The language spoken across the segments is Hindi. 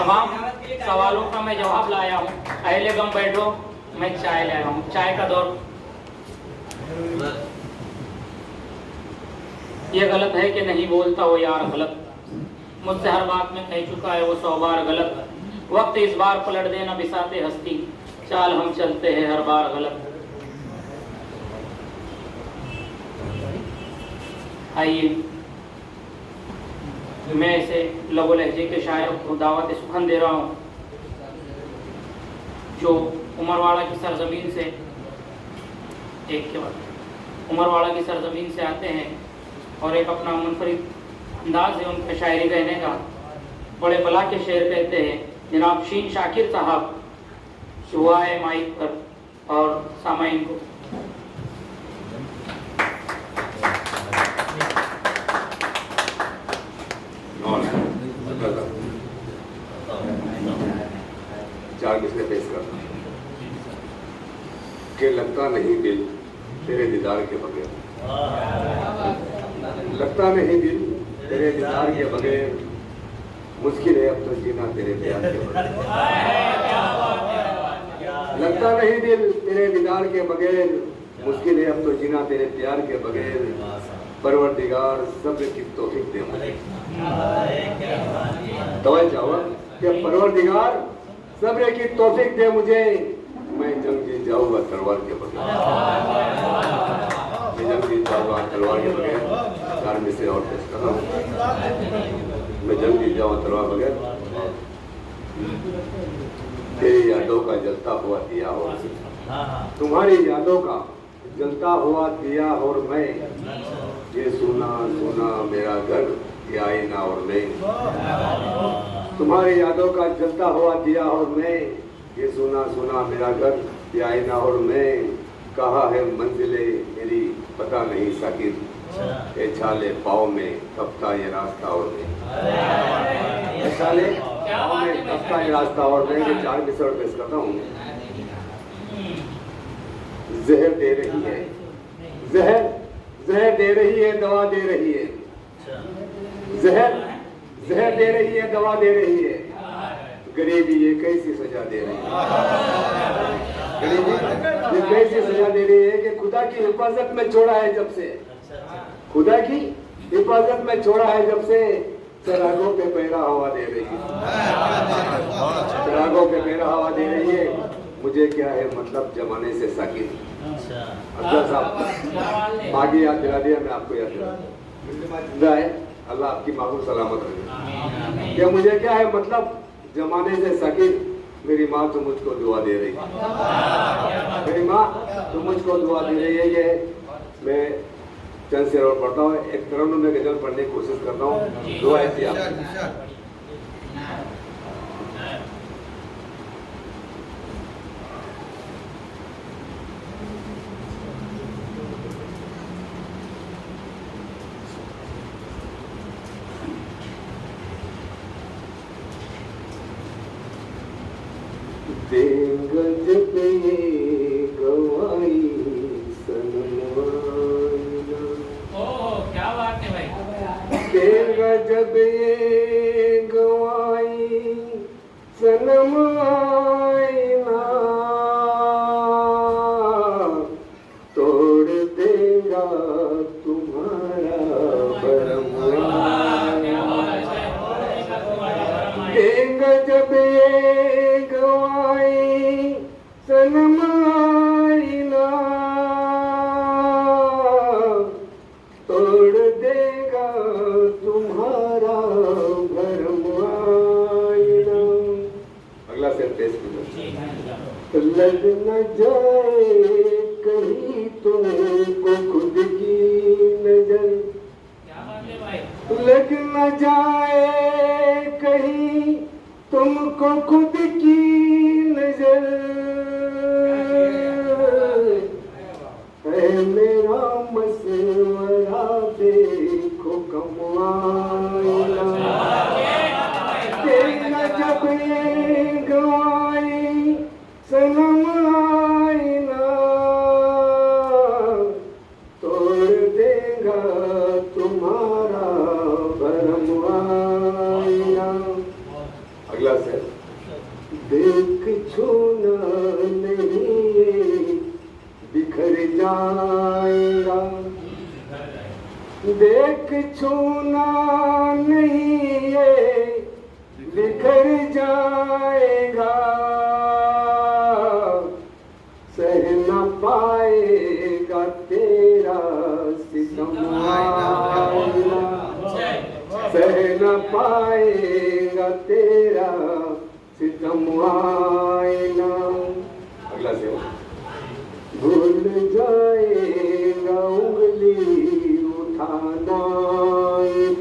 तमाम सवालों का मैं जवाब लाया हूँ। अहले गम बैठो, मैं चाय लाया हूँ। चाय का दौर। ये गलत है कि नहीं बोलता हो यार गलत, मुझसे हर बात में कह चुका है वो 100 बार गलत। वक्त इस बार पलट देना बिसाते हस्ती, चाल हम चलते हैं हर बार गलत। आइए मैं इसे लबो लहजे के शायर को दावत सुखन दे रहा हूँ, जो उमरवाड़ा की सरजमीन से एक के बाद उमरवाड़ा की सरजमीन से आते हैं और एक अपना मुनफरिद अंदाज है उनका शायरी कहने का। बड़े बला के शेर कहते हैं जनाब शीन शाकिर साहब, हुआ है माइक पर और सामाइन को। चार किसने पेश करना कि लगता नहीं दिल तेरे दीदार के बगैर, लगता नहीं दिल तेरे दीदार के बगैर, मुश्किल है अब तो जीना तेरे प्यार के बगैर। लगता नहीं दिल तेरे दीदार के बगैर, मुश्किल है अब तो जीना तेरे प्यार के बगैर। परवरदिगार सब्र की तौफीक दे मुझे, दवाई चाहो कि परवरदिगार सब्र की तौफीक दे मुझे, मैं जंग जीत जाऊंगा तलवार के बगैर। मैं जंग जीत जाऊंगा तलवार के बगैर। चार में से और पेश कर रहा हूँ। मैं जंग जीत जाऊंगा तलवार बगैर। तेरी यादों का जलता हुआ दिया हो, तुम्हारी यादों का जलता हुआ दिया और मैं, ये सुना सुना मेरा घर, ये आईना और मैं। तुम्हारी यादों का जलता हुआ दिया और मैं, ये सुना सुना मेरा घर, ये आईना और मैं। कहा है मंजिले मेरी पता नहीं साकिर, ये छाले पाँव में कपता ये रास्ता और मैं। छाले पाँव में कपता ये रास्ता और मैं। ये चार मिसर पेश करता हूँ। जहर दे रही है, जहर दे रही है, दवा दे रही है। जहर दे रही है, दवा दे रही है। गरीबी ये कैसी सजा दे रही है, गरीबी ये कैसी सजा दे रही है कि खुदा की हिफाजत में छोड़ा है जब से, खुदा की हिफाजत में छोड़ा है जब से। चरागों पे पैरा हवा दे रही है, चरागों पे पैरा हवा दे रही है। मुझे क्या है मतलब जमाने से साकिर। अफजल साहब बाकी याद दिला दिया, मैं आपको याद दिला है। अल्लाह आपकी माँ को सलामत रखे। क्या मुझे क्या है मतलब जमाने से साकिर, मेरी माँ तो मुझको दुआ दे रही है, मेरी माँ तो मुझको दुआ दे रही है। ये मैं चंद शेर और पढ़ता हूँ। एक तरन्नुम में गजल पढ़ने की कोशिश करता हूँ। दुआ ऐसी आप गज पे गवाई सनम आईना। क्या बात है भाई। गजब ये गवाई सनम आईना, तोड़ देगा तुम्हारा भरम आईना। गजब ये गवाई सनम आईना, तोड़ देगा तुम्हारा भरम आईना। अगला शेर पेश कीजिए। लग न जाए कहीं तुमको खुद की नजर, लग न जाए कहीं तुमको खुद की नजर। है मेरा मसवरा देखो कमाईना। तेरा जब ये गवाई सनम आईना, तोड़ देगा तुम्हारा भरम आईना। अगला से देख छूना नहीं बिखर जाएगा, देख छूना नहीं ये बिखर जाएगा, सह न पाएगा तेरा सितम आईना, सह न पाएगा तेरा सितम आईना। अगला से भूल जाएगा उंगली उठाना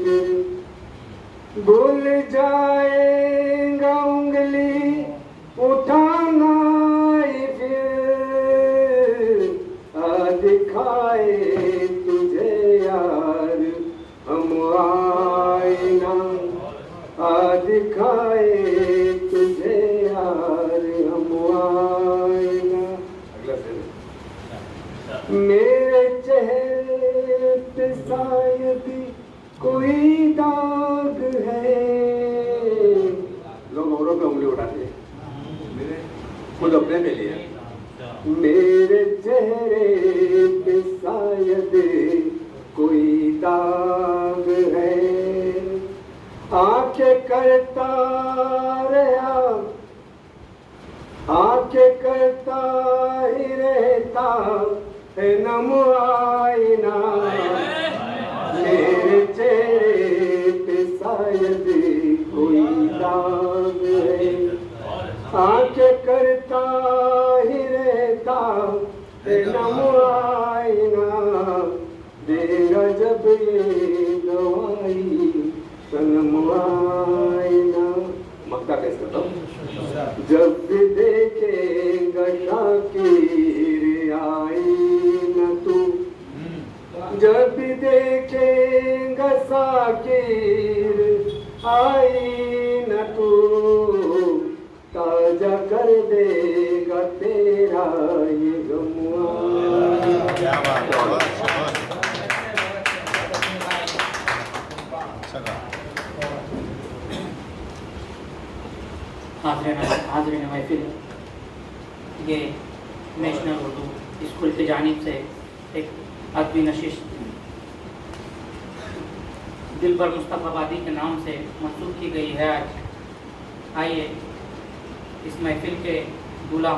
फिर, भूल जाएगा उंगली उठाना फिर, आ दिखाए तुझे यार हम आईना, आ दिखाए तुझे यार हम आईना। अगला से मेरे चेहरे पे शायद कोई दाग है, लोग औरों पे उंगली उठाते हैं, मेरे खुद अपने पे लिए। मेरे चेहरे पे शायद कोई दाग है, आंखें करता रहा, आंखें करता ही रहता है नम आईना, मेरे चेहरे पे शायद कोई दाग है, आंखें करता ही रहता है नम आईना, देगा जब ये गवाही सनम आईना। मक्ता कैसे करता हूँ, जब भी देखेगा शाकिर आईना तू, जब भी देखेगा साकिर आईना तू, ताजा कर देगा तेरा ये गम। हाज़रीन महफिल, ये नेशनल उर्दू स्कूल की जानिब से एक अदबी नशिश दिलबर मुस्तफ़ाबादी के नाम से मंसूब की गई है आज। आइए इस महफिल के दूल्हा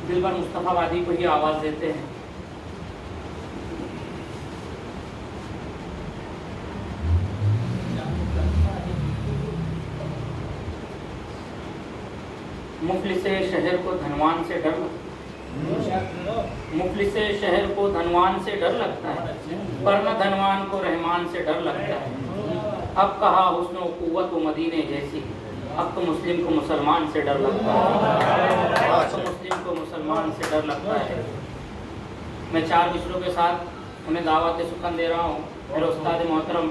दिलबर मुस्तफ़ाबादी को ही आवाज़ देते हैं। मुफलिसे शहर को धनवान से डर, मुफलिसे शहर को धनवान से डर लगता है, पर न धनवान को रहमान से डर लगता है। अब कहा हुस्न व कुव्वत व मदीने जैसी, अब तो मुस्लिम को मुसलमान से डर लगता है, अब तो मुस्लिम को मुसलमान से डर लगता है। मैं 4 मिसरों के साथ उन्हें दावत सुखन दे रहा हूँ। मेरे उस्ताद मोहतरम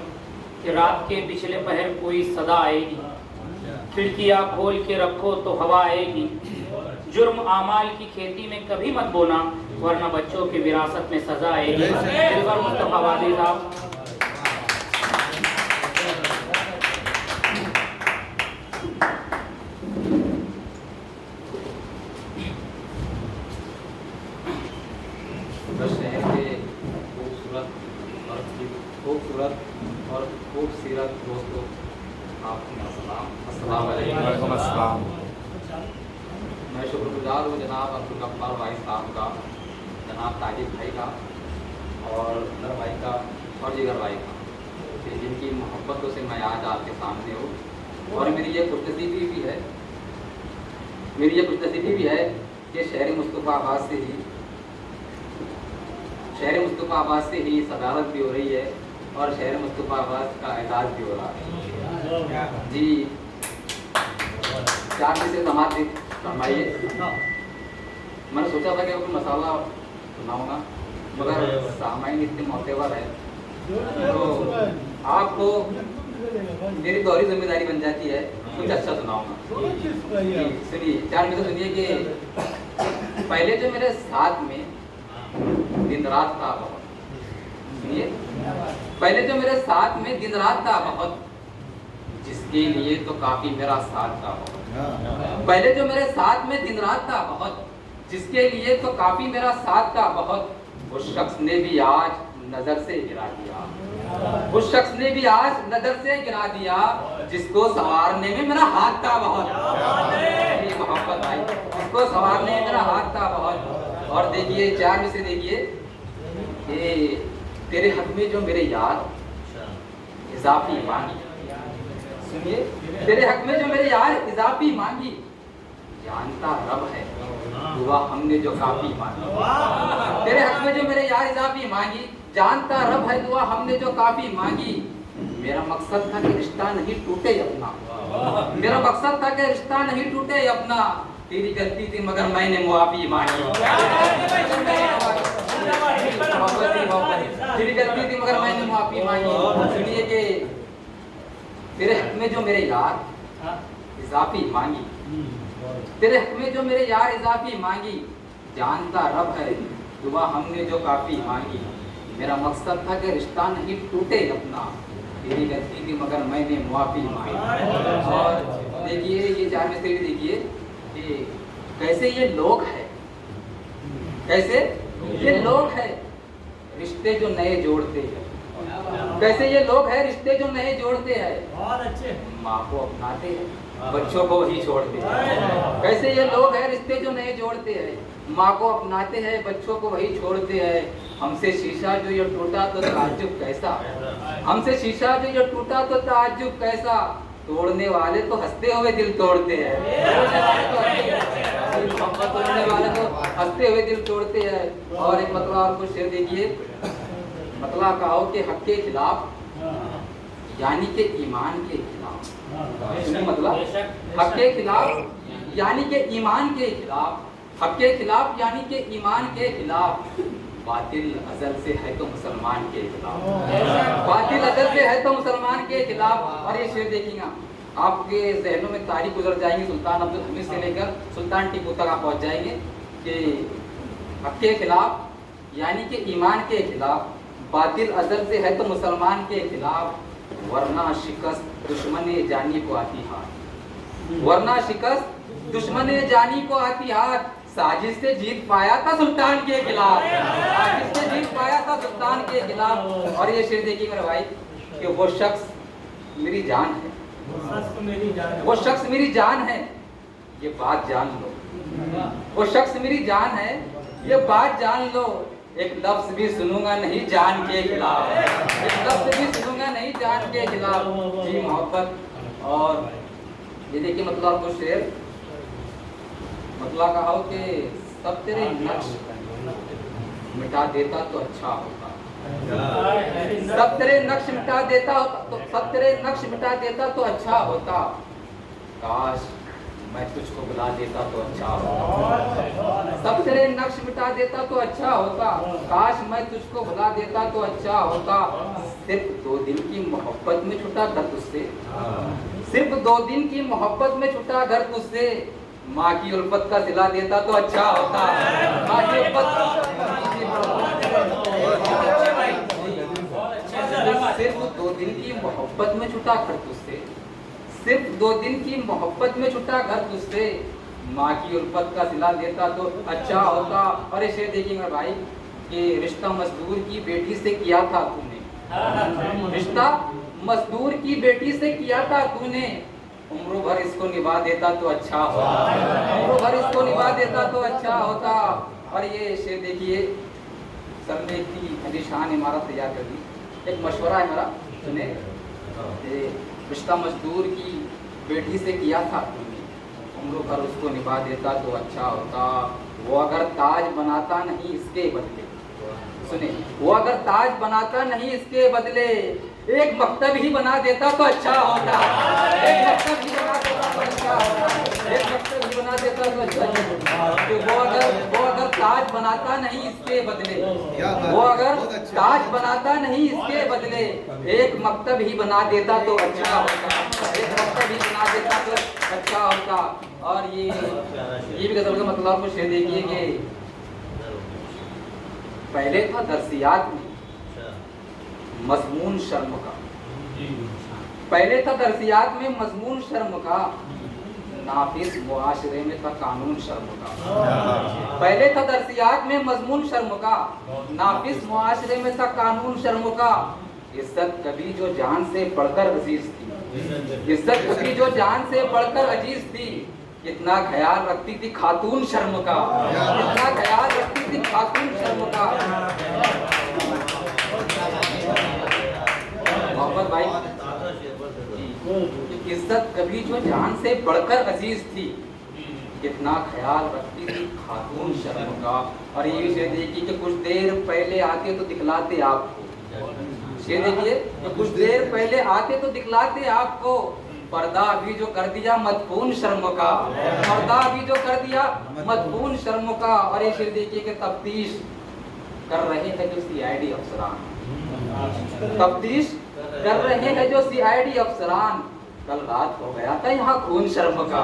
कि रात के पिछले पहर कोई सदा आएगी, खिड़कियाँ खोल के रखो तो हवा आएगी, जुर्म आमाल की खेती में कभी मत बोना वरना बच्चों की विरासत में सजा आएगी। दिलबर मुस्तफ़ाबादी साहब। शहर के खूबसूरत और खूबसीरत दोस्तों, आपको अस्सलाम वालेकुम। अस्सलाम। मैं शुक्रगुजार हूँ जनाब अब्दुल गफ्फार भाई साहब का, जनाब ताजिब भाई का और नर भाई का और जिगर भाई का, कि जिनकी मोहब्बतों से मैं आज आपके सामने हूँ। और मेरी ये खुशनसीबी भी है कि शहर मुस्तफ़ाबाद से ही सदारत भी हो रही है और शहर मुस्तफ़ाबाद का एजाज़ भी हो रहा है। जी 4 दिन से समाज फरमाइए। मैंने सोचा था कि आपको मसाला सुनाऊंगा, मगर सामाइन इतने मोतेवर है तो आपको मेरी दोहरी जिम्मेदारी बन जाती है, कुछ अच्छा सुनाऊंगा। सुनिए 4 मिनट सुनिए कि पहले जो मेरे साथ में दिन रात था बहुत, सुनिए, पहले जो मेरे साथ में दिन रात था बहुत, जिसके लिए तो काफी मेरा साथ था बहुत। पहले जो मेरे साथ में दिन रात था बहुत, जिसके लिए तो काफी मेरा साथ था बहुत, उस शख्स ने भी आज नजर से गिरा दिया। उस शख्स ने भी आज नजर से गिरा दिया, जिसको संवारने में मेरा हाथ था बहुत। ये मोहब्बत आई, जिसको संवारने में मेरा हाथ था बहुत। और देखिए 4 में से देखिए, ये तेरे हक में जो मेरे यार इजाफी मांगी, सुनिए, तेरे हक में जो मेरे यार इजाफी मांगी, जानता रब है दुआ हमने जो काफी मांगी। तेरे हक में जो मेरे यार इजाफी मांगी, जानता रब है दुआ हमने जो काफी मांगी। मेरा मकसद था कि रिश्ता नहीं टूटे अपना, मेरा मकसद था कि रिश्ता नहीं टूटे अपना। तेरी गलती थी मगर मैंने मुआफी मांगी। तेरी गलती थी मगर मैंने मुआफी मांगी। सुनिए कि तेरे हक में जो मेरे यार इजाफी मांगी, तेरे हक में जो मेरे यार इजाफी मांगी, जानता रब है दुआ हमने जो काफी मांगी। मेरा मकसद था कि रिश्ता नहीं टूटे अपना, तेरी गलती थी मगर मैंने मुआफी मांगी। और देखिए ये 4 में से देखिए कि कैसे ये लोग हैं, कैसे ये लोग हैं रिश्ते जो नए जोड़ते हैं, कैसे ये लोग हैं रिश्ते जो नए जोड़ते हैं। बहुत अच्छे। माँ को अपनाते हैं बच्चों को वही छोड़ते हैं। कैसे ये लोग हैं रिश्ते जो नए जोड़ते हैं, माँ को अपनाते हैं बच्चों को वही छोड़ते हैं। हमसे शीशा जो ये टूटा तो ताज्जुब कैसा, हमसे शीशा जो ये टूटा तो ताज्जुब कैसा। तोड़ने वाले तो हंसते हुए दिल तोड़ते हैं, तोड़ने वाले तो हंसते हुए दिल तोड़ते हैं। और एक मतलब आपको शेर देखिए, मतलब कहो कि हक के खिलाफ यानी कि ईमान के खिलाफ, मतलब हक के खिलाफ यानी कि ईमान के खिलाफ, हक के खिलाफ यानी कि ईमान के खिलाफ। बातिल अजल से है तो मुसलमान के खिलाफ, बातिल अजल से है तो मुसलमान के खिलाफ। और ये शेर देखिएगा आपके जहनों में तारीख गुजर जाएंगी, सुल्तान अब्दुल हमीद से लेकर सुल्तान टीपू तक आप पहुंच जाएंगे कि हक के खिलाफ यानी कि ईमान के खिलाफ, बातिल अजल से है तो मुसलमान के खिलाफ। वरना शिकस्त दुश्मने जानी को आती हाथ, वरना शिकस्त दुश्मने जानी को आती हाथ। साजिश से जीत पाया था सुल्तान के खिलाफ, साजिश से जीत पाया था सुल्तान के खिलाफ। और ये शेर देखिए मेरे भाई कि वो शख्स मेरी जान है, वो शख्स मेरी जान है, ये बात जान लो। वो शख्स मेरी जान है, ये बात जान लो। एक लफ्ज भी सुनूंगा नहीं जान के खिलाफ, एक लफ्ज भी सुनूंगा नहीं जान के खिलाफ। जी मोहब्बत। और ये देखिए मतलब आपको शेर मतलब कहा हो कि सब तेरे नक्श मिटा देता तो अच्छा होता, सब तेरे नक्श मिटा देता तो, सब तेरे नक्श मिटा देता तो अच्छा होता। काश मैं तुझको बुला देता तो अच्छा होता, सब तेरे नक्श मिटा देता तो अच्छा होता। काश मैं तुझको बुला देता तो अच्छा होता। सिर्फ 2 दिन की मोहब्बत में छूटा घर तुझसे, सिर्फ 2 दिन की मोहब्बत में छूटा घर तुझसे। माँ की उल्फत का सिला देता तो अच्छा होता, माँ की उल्फत। सिर्फ 2 दिन की मोहब्बत में छूटा घर तुझसे, सिर्फ 2 दिन की मोहब्बत में छूटा घर तुझसे। माँ की उल्फत का सिला देता तो अच्छा होता। और इसे देखिएगा भाई कि रिश्ता मजदूर की बेटी से किया था तूने, रिश्ता मजदूर की बेटी से किया था तूने। उम्रों भर इसको निभा देता तो अच्छा होता, उम्रों भर इसको निभा देता तो अच्छा होता। और ये शेर देखिए, सर ने इतनी आलीशान इमारत तैयार कर दी। एक मशवरा है मेरा, सुने, रिश्ता मजदूर की बेटी से किया था तूने, उम्रों भर उसको निभा देता तो अच्छा होता। वो अगर ताज बनाता नहीं इसके बदले, सुने, वो अगर ताज बनाता नहीं इसके बदले, एक मकतब ही बना देता तो अच्छा होता, एक मकतब ही बना देता तो अच्छा होता, एक मकतब ही बना देता तो अच्छा होता। वो अगर ताज बनाता नहीं इसके बदले, वो अगर ताज बनाता नहीं इसके बदले, एक मकतब ही बना देता तो अच्छा होता, एक मकतब ही बना देता तो अच्छा होता। और ये भी गजल का मतलब आपको शेर देखिए कि पहले था दर्सियात में मजमून शर्म का, पहले था दर्सियात में मजमून शर्म का, नाफिस मुआशरे में था कानून शर्म का। पहले था दर्सियात में मजमून शर्म का, नाफिस मुआशरे में था कानून शर्म का। इज्जत कभी जो जान से बढ़कर अजीज थी, इज्जत कभी जो जान से बढ़कर अजीज थी, कितना ख्याल रखती थी खातून शर्म का, कितना ख्याल रखती थी खातून शर्म का। मोहब्बत भाई, इज्जत कभी जो जान से बढ़कर अजीज थी, कितना ख्याल रखती थी खातून शर्म का। और ये भी शेर देखिए कि कुछ देर पहले आते तो दिखलाते आपको, शेर देखिए कि कुछ देर पहले आते तो दिखलाते आपको, पर्दा भी जो कर दिया मदफून शर्म का, पर्दा भी जो कर दिया मदफून शर्म का। और ये शेर देखिए कि तफ्तीश कर रहे हैं जो सीआईडी अफसरान, तफ्तीश कर रहे हैं जो सीआईडी अफसरान। कल रात हो गया था यहाँ खून शर्म का,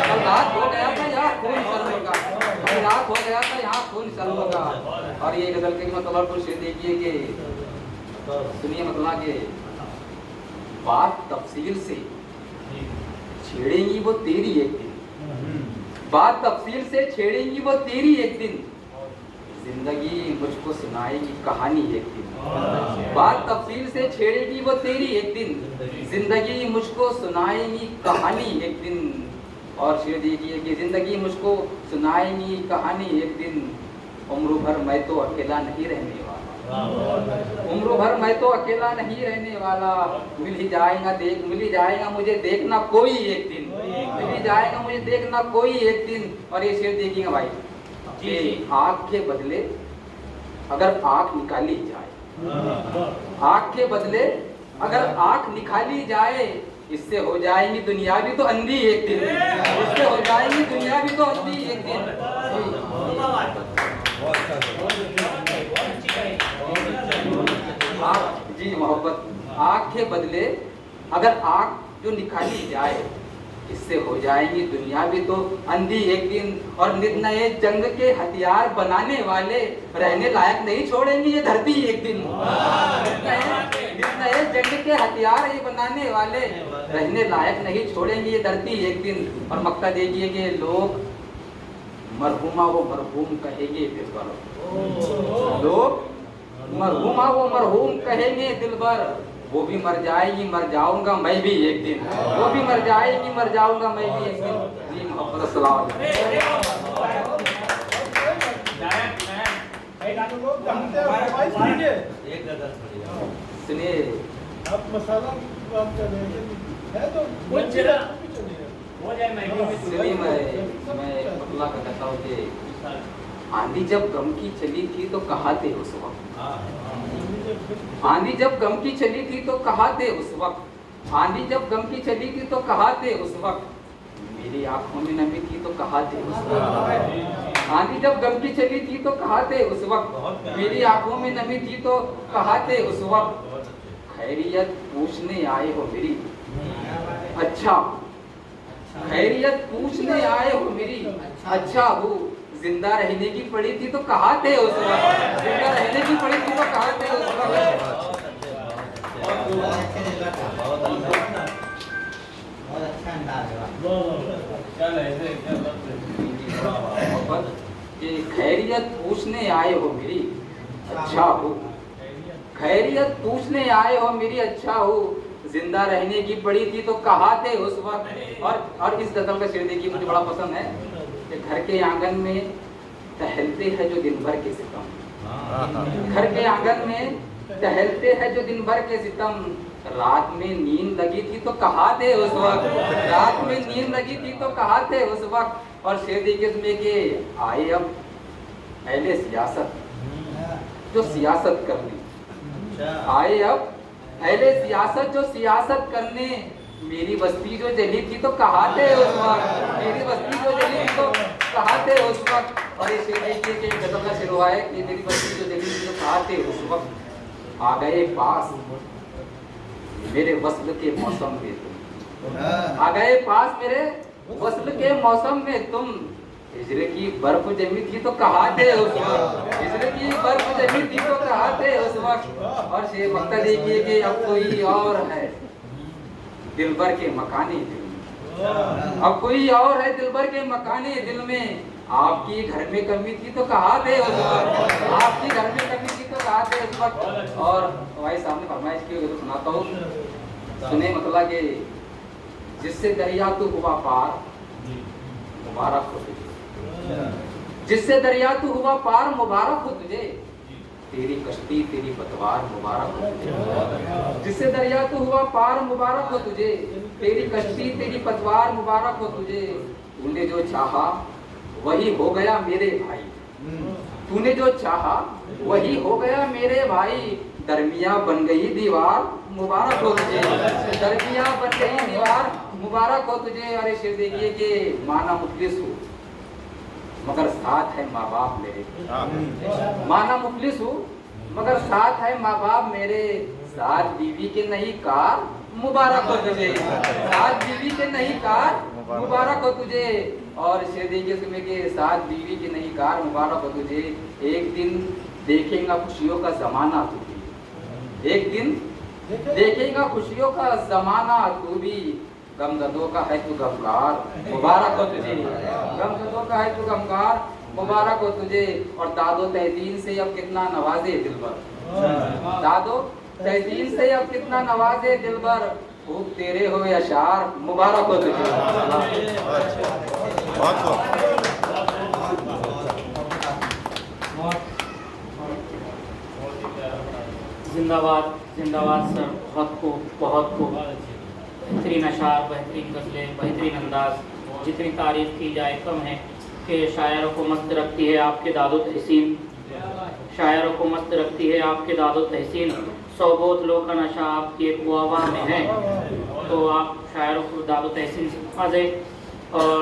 कल रात हो गया था यहाँ खून शर्म का, कल रात हो गया था यहाँ खून शर्म का। और ये गजल के मतलब कुछ देखिए कि सुनिए मतलब कि बात तफसील से छेड़ेंगी वो तेरी एक दिन, बात तफसील से छेड़ेंगी वो तेरी एक दिन, जिंदगी मुझको सुनाएगी कहानी एक दिन। बात तफसील से छेड़ेगी वो तेरी एक दिन, जिंदगी मुझको सुनाएगी कहानी एक दिन। और शेर देखिए कि जिंदगी मुझको सुनाएगी कहानी एक दिन, उम्र भर मैं तो अकेला नहीं रहने वाला, उम्र भर मैं तो अकेला नहीं रहने वाला। मिल ही जाएगा मुझे देखना कोई एक दिन, मिल ही जाएगा मुझे देखना कोई एक दिन। और ये शेर देखिएगा भाई कि आँख के बदले अगर आँख निकाली जाए, आँख के बदले अगर आँख निकाली जाए, इससे हो जाएंगी दुनिया भी तो अंधी एक दिन, इससे हो जाएंगी दुनिया भी तो अंधी एक दिन। जी मोहब्बत, आँख के बदले अगर आँख जो निकाली जाए, इससे हो जाएंगी दुनिया भी तो अंधी एक दिन। और नित नए जंग के हथियार बनाने वाले रहने लायक नहीं छोड़ेंगे ये धरती एक दिन, नित नए जंग के हथियार ये बनाने वाले रहने लायक नहीं छोड़ेंगे ये धरती एक दिन। और मक्ता देखिए कि लोग मरहुमा वो मरहूम कहेंगे दिलबर, लोग मरहुमा वो मरहूम कहेंगे दिलबर, वो भी मर जाएगी मर जाऊंगा मैं भी एक दिन, वो भी मर जाएगी मर जाऊंगा मैं भी एक दिन। जी मोहब्बत अस्सलाम। सुनिए आप मसाला काम कर रहे हैं तो सुनिए मैं अल्लाह का कहता हूँ कि आंधी जब गम की चली थी तो कहा थे उस वक्त, आंधी जब गम की चली थी तो कहा थे उस वक्त, आंधी जब गम की चली थी तो कहा थे उस वक्त, मेरी आंखों में नमी थी तो कहा थे उस वक्त। आंधी जब गम की चली थी तो कहा थे उस वक्त, मेरी आंखों में नमी थी तो कहा थे उस वक्त। खैरियत पूछने आए हो मेरी, अच्छा खैरियत पूछने आए हो मेरी, अच्छा हो जिंदा रहने की पड़ी थी तो कहा थे उस वक्त, जिंदा रहने की पड़ी थी तो कहा थे उस वक्त। खैरियत पूछने आए हो मेरी, अच्छा हो खैरियत पूछने आए हो मेरी, अच्छा हो जिंदा रहने की पड़ी थी तो कहा थे उस वक्त। और इस गजल का शेर देखिए मुझे बड़ा पसंद है कि घर के आंगन में टहलते हैं जो दिन भर के सितम, घर के आंगन में टहलते हैं जो दिन भर के सितम, रात में नींद लगी थी तो कहा थे उस वक्त, रात में नींद लगी थी तो कहा थे उस वक्त। और शेर देखिए उसमें कि आए अब अहले सियासत जो सियासत करने, आए अब अहले सियासत जो सियासत करने, मेरी बस्ती जो जली थी तो कहा थे उस वक्त, मेरी बस्ती जो जली थी तो कहा थे उस वक्त। और ये शेर देखिए कि गजल का शेर हुआ है कि मेरी बस्ती जो जली थी तो कहा थे उस वक्त, आ गए पास मेरे वस्ल के मौसम में तुम, आ गए पास मेरे वस्ल के मौसम में तुम, हिजरे की बर्फ जमी थी तो कहा थे उस वक्त, हिजरे की बर्फ जमी थी तो कहा थे उस वक्त। और शेर मक्ता देखिए कि अब कोई और है, दिलबर के मकाने दिल में। अब कोई और है दिलबर के मकाने दिल में, आपकी घर में कमी थी तो कहा थे उस वक्त, आपकी घर में कमी थी तो कहा थे उस वक्त। और भाई साहब ने फरमाइश की तो सुनाता हूँ, सुने मतलब कि जिससे दरिया तू हुआ पार मुबारक हो तुझे, जिससे दरिया तू हुआ पार मुबारक हो तुझे, तेरी कश्ती तेरी पतवार मुबारक हो तुझे, जिससे दरिया तू हुआ पार मुबारक हो तुझे, तेरी कश्ती तेरी पतवार मुबारक हो तुझे। तूने जो चाहा वही हो गया मेरे भाई, तूने जो चाहा वही हो गया मेरे भाई, दरमिया बन गई दीवार मुबारक हो तुझे, दरमिया बन गई दीवार मुबारक हो तुझे। अरे शेर देखिए कि माना मुफलिस हूँ मगर साथ है माँ बाप मेरे, माना मुफलिस हूँ मगर साथ है माँ बाप मेरे, साथ बीवी के नहीं कार मुबारक हो तुझे, साथ बीवी के नहीं कार मुबारक हो तुझे। और शेर देखिए इसमें कि साथ बीवी की नहीं कार मुबारक हो तुझे, एक दिन देखेगा खुशियों का जमाना तू भी, एक दिन देखेगा खुशियों का जमाना तू भी, गमगदों का है तू गमकार मुबारक हो तुझे, गमगदों का है तू गमकार मुबारक हो तुझे। और दादो तहसीन से अब कितना नवाजे दिलबर, दादो तहसीन से अब कितना नवाजे दिलबर, खूब तेरे हो अशार मुबारक हो तुझे। जिंदाबाद जिंदाबाद सर, बहुत खूब बेहतरीन अशार, बेहतरीन गज़लें, बेहतरीन अंदाज, जितनी तारीफ की जाए कम है। कि शायरों को मस्त रखती है आपके दादो तहसीन, शायरों को मस्त रखती है आपके दादो तहसीन, सौबोत लो का नशा आपकी एक वावा में है। तो आप शायरों को दादो तहसीन से नवाजे। और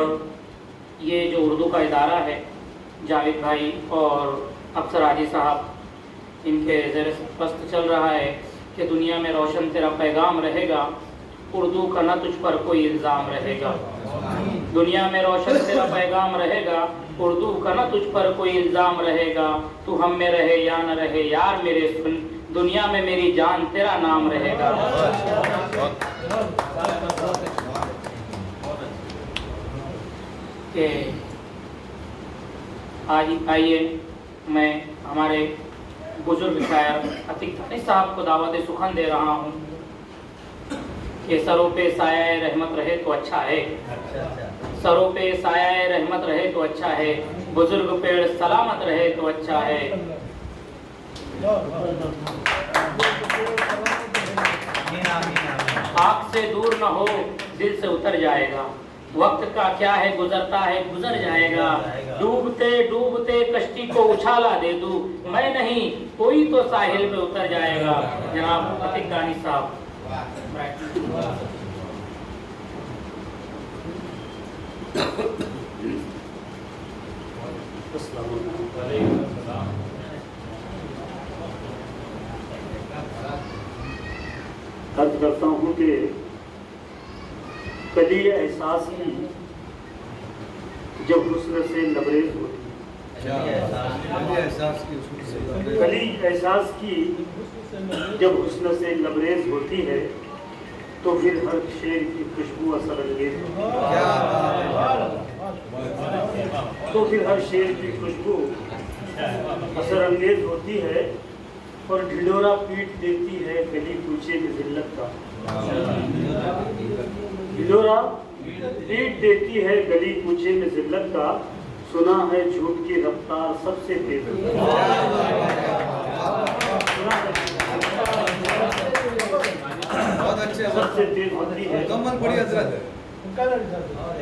ये जो उर्दू का इदारा है, जावेद भाई और अफसर आजी साहब, इनके ज़ेर सरपरस्त चल रहा है कि दुनिया में रोशन तेरा पैगाम रहेगा, उर्दू का न तुझ पर कोई इल्ज़ाम रहेगा, दुनिया में रोशन तेरा पैगाम रहेगा, उर्दू का न तुझ पर कोई इल्ज़ाम रहेगा, तू हम में रहे या न रहे यार मेरे सुन, दुनिया में मेरी जान तेरा नाम रहेगा। कि आज आइए मैं हमारे बुजुर्ग शायर अतीक थानी साहब को दावत सुखन दे रहा हूँ कि सरों पे साया रहमत रहे तो अच्छा है, सरों पे साया रहमत रहे तो अच्छा है, बुजुर्ग पेड़ सलामत रहे तो अच्छा है। आँख से दूर न हो दिल से उतर जाएगा, वक्त का क्या है गुजरता है गुजर जाएगा, डूबते डूबते कश्ती को उछाला दे दूं मैं नहीं कोई तो साहिल पे उतर जाएगा। जनाब अतीक दानी साहब। अर्ज करता हूँ कि कली एहसास की जब हुस्न से लबरेज होती, कली एहसास की जब हुस्न से लबरेज होती है तो फिर हर शेर की खुशबू असरअंगेज होती है, तो फिर हर शेर की खुशबू असरअंगेज होती है और ढिंढोरा पीट देती है गली कूचे में जिल्लत का, ढिंढोरा पीट देती है गली कूचे में जिल्लत का, सुना है झूठ की रफ्तार सबसे तेज सबसे तेज होती है।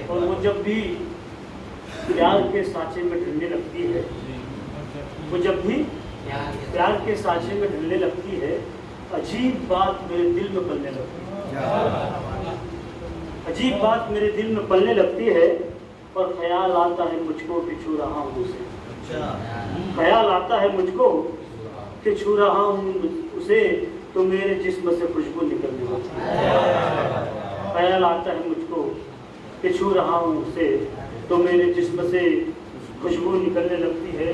और वो जब भी प्यार के सांचे में ढलने लगती है, वो जब भी प्यार के सांचे में ढलने लगती है, अजीब बात मेरे दिल में पलने लगती है, अजीब बात मेरे दिल में पलने लगती है और ख्याल आता है मुझको कि छू रहा हूँ उसे, ख्याल आता है मुझको कि छू रहा हूँ उसे, तो मेरे जिस्म से खुशबू निकलने लगती है, ख्याल आता है मुझको कि छू रहा हूँ उसे, तो मेरे जिस्म से खुशबू निकलने लगती है।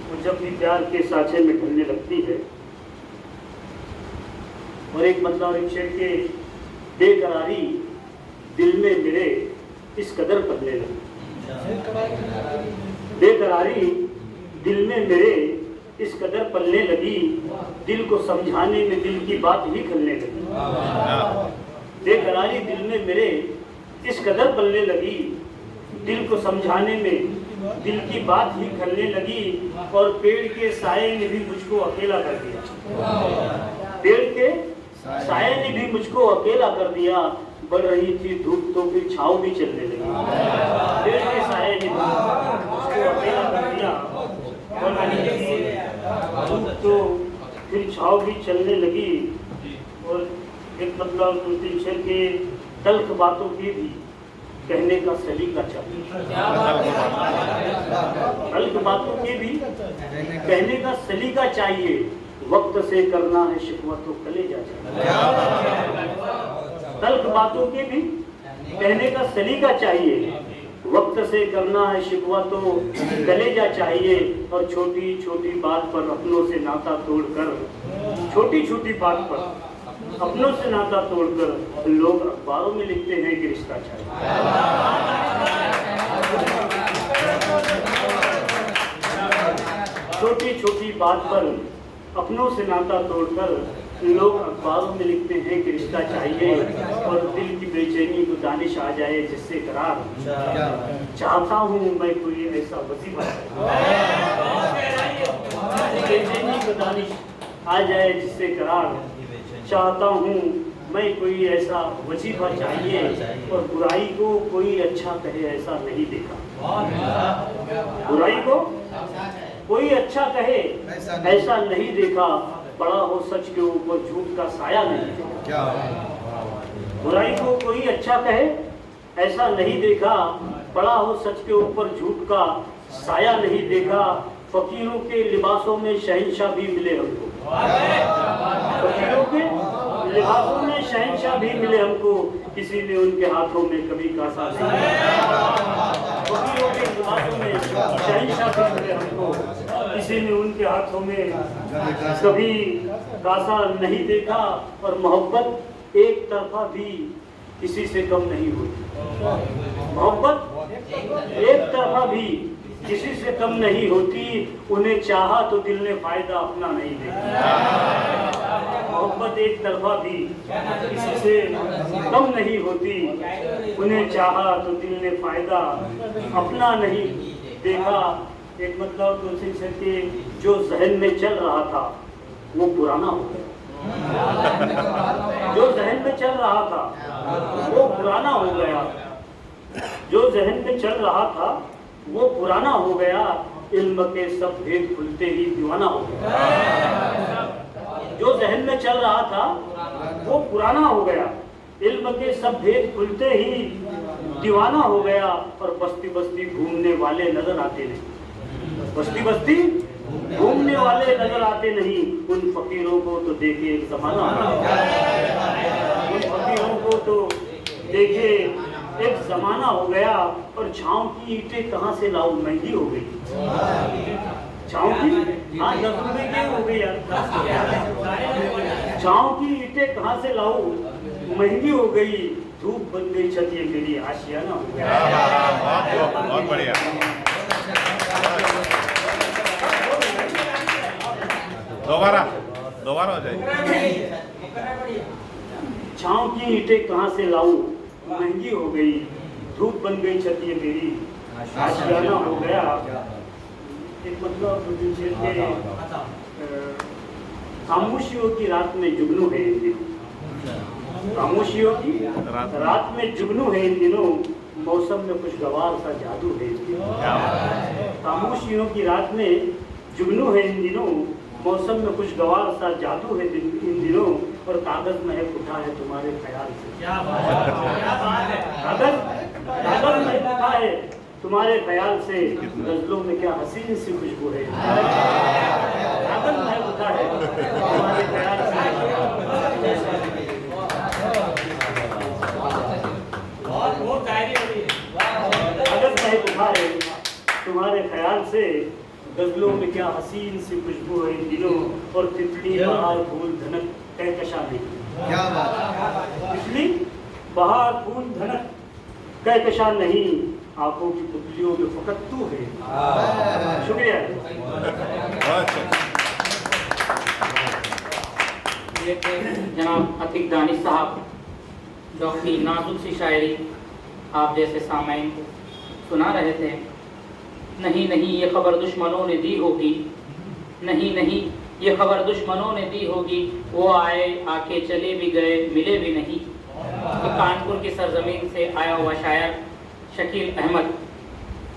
वो जब भी प्यार के सांचे में ढलने लगती है। और एक मतलब एक शेर के बेकरारी दिल में मेरे इस कदर पलने लगी, बेकरारी दिल में मेरे इस कदर पलने लगी, दिल को समझाने में दिल की बात ही खलने लगी। बेकरारी दिल में मेरे इस कदर पलने लगी, दिल को समझाने में दिल की बात ही खलने लगी, और पेड़ के साये ने भी मुझको अकेला कर दिया, पेड़ के साये ने भी मुझको अकेला कर दिया। बढ़ रही थी धूप तो फिर छाँव भी चलने लगी, पेड़ के साये ने भी मुझको अकेला कर दिया, बढ़ रही थी धूप तो फिर छाँव भी चलने लगी। और एक मतलब 2-3 शेर के तल्ख बातों की भी कहने का सलीका चाहिए, तल्ख बातों के भी कहने का सलीका चाहिए, वक्त से करना है शिकवा तो कलेजा चाहिए। तल्ख बातों के भी कहने का सलीका चाहिए, वक्त से करना है शिकवा तो कलेजा चाहिए। और छोटी छोटी बात पर अपनों से नाता तोड़कर, छोटी छोटी बात पर अपनों से नाता तोड़कर लोग अखबारों में लिखते हैं कि रिश्ता चाहिए। छोटी छोटी बात पर अपनों से नाता तोड़कर लोग अखबारों में लिखते हैं कि रिश्ता चाहिए। और दिल की बेचैनी को दानिश आ जाए जिससे करार, चाहता हूँ मैं कोई ऐसा वजीफा, बेचैनी को दानिश आ जाए जिससे करार, चाहता हूँ मैं कोई ऐसा वजीफा चाहिए। और बुराई को कोई अच्छा कहे ऐसा नहीं देखा, बुराई को कोई अच्छा कहे ऐसा नहीं देखा, बड़ा हो सच के ऊपर झूठ का साया नहीं देखा। बुराई को कोई अच्छा कहे ऐसा नहीं देखा, बड़ा हो सच के ऊपर झूठ का साया नहीं देखा। फकीरों के लिबासों में शहंशाह भी मिले हमको, फकीरों के लिबासों में शहंशाह भी मिले हमको, किसी ने उनके हाथों में कभी कासा नहीं। फकीरों के लिबासों में शहंशाह भी मिले हमको, किसी ने उनके हाथों में कभी कासा नहीं देखा। और मोहब्बत एक तरफा भी किसी से कम नहीं हुई, मोहब्बत एक तरफा भी किसी से कम नहीं होती, उन्हें चाहा तो दिल ने फायदा अपना नहीं देखा। मोहब्बत एक तरफा भी किसी से कम नहीं होती, उन्हें चाहा तो दिल ने फायदा अपना नहीं देखा। एक मतलब तुलसी से के जो जहन में चल रहा था वो पुराना हो गया, जो जहन में चल रहा था वो पुराना हो गया, जो जहन में चल रहा था वो पुराना हो गया। इल्म के सब भेद खुलते ही दीवाना हो गया, जो जहन में चल रहा था वो पुराना हो गया, इल्म के सब भेद खुलते ही दीवाना हो गया। और बस्ती बस्ती घूमने वाले नजर आते नहीं, बस्ती बस्ती घूमने वाले नजर आते नहीं, उन फकीरों को तो देखे एक जमाना, उन फकीरों को तो देखे एक जमाना हो गया। और छाँव की ईंटें कहाँ से लाऊं, महंगी हो गई, छाँव की 10 रुपए की हो गई यार, छाँव की ईंटें कहाँ से लाऊं, महंगी हो गई, धूप बन गई छत ये मेरी आशियाना हो गया। बहुत बढ़िया, दोबारा हो जाएगी। छाँव की ईंटें कहाँ से लाऊं, महंगी हो गई, धूप बन गई छत ये मेरी आशियाना हो गया। एक मतलब खामोशियों की रात में जुगनू है इन दिनों, खामोशियों की रात में जुगनू है इन दिनों, मौसम में खुशगवार सा जादू है इन दिनों, खामोशियों की रात में जुगनू है इन दिनों, मौसम में खुशगवार सा जादू है इन दिनों। और कागज महक उठा है तुम्हारे ख्याल से, क्या बात है, कागज महक उठा है तुम्हारे ख्याल से, गजलों में क्या हसीन सी खुशबू है, कागज महक उठा है तुम्हारे ख्याल से। कागज महक उठा है तुम्हारे ख्याल से, गजलों में क्या हसीन सी खुशबू है इन दिनों। और तितली बहार फूल धनक कहकशा नहीं, क्या बात, तितली बाहर खून धनक कहकशां नहीं, आंखों की पुतलियों में फकत तू है। शुक्रिया। जनाब अतीक दानिश साहब जो अपनी नाजुक सी शायरी आप जैसे सामईन सुना रहे थे। नहीं नहीं ये खबर दुश्मनों ने दी होगी, नहीं नहीं ये खबर दुश्मनों ने दी होगी, वो आए आके चले भी गए मिले भी नहीं। तो कानपुर की सरजमीन से आया हुआ शायर शकील अहमद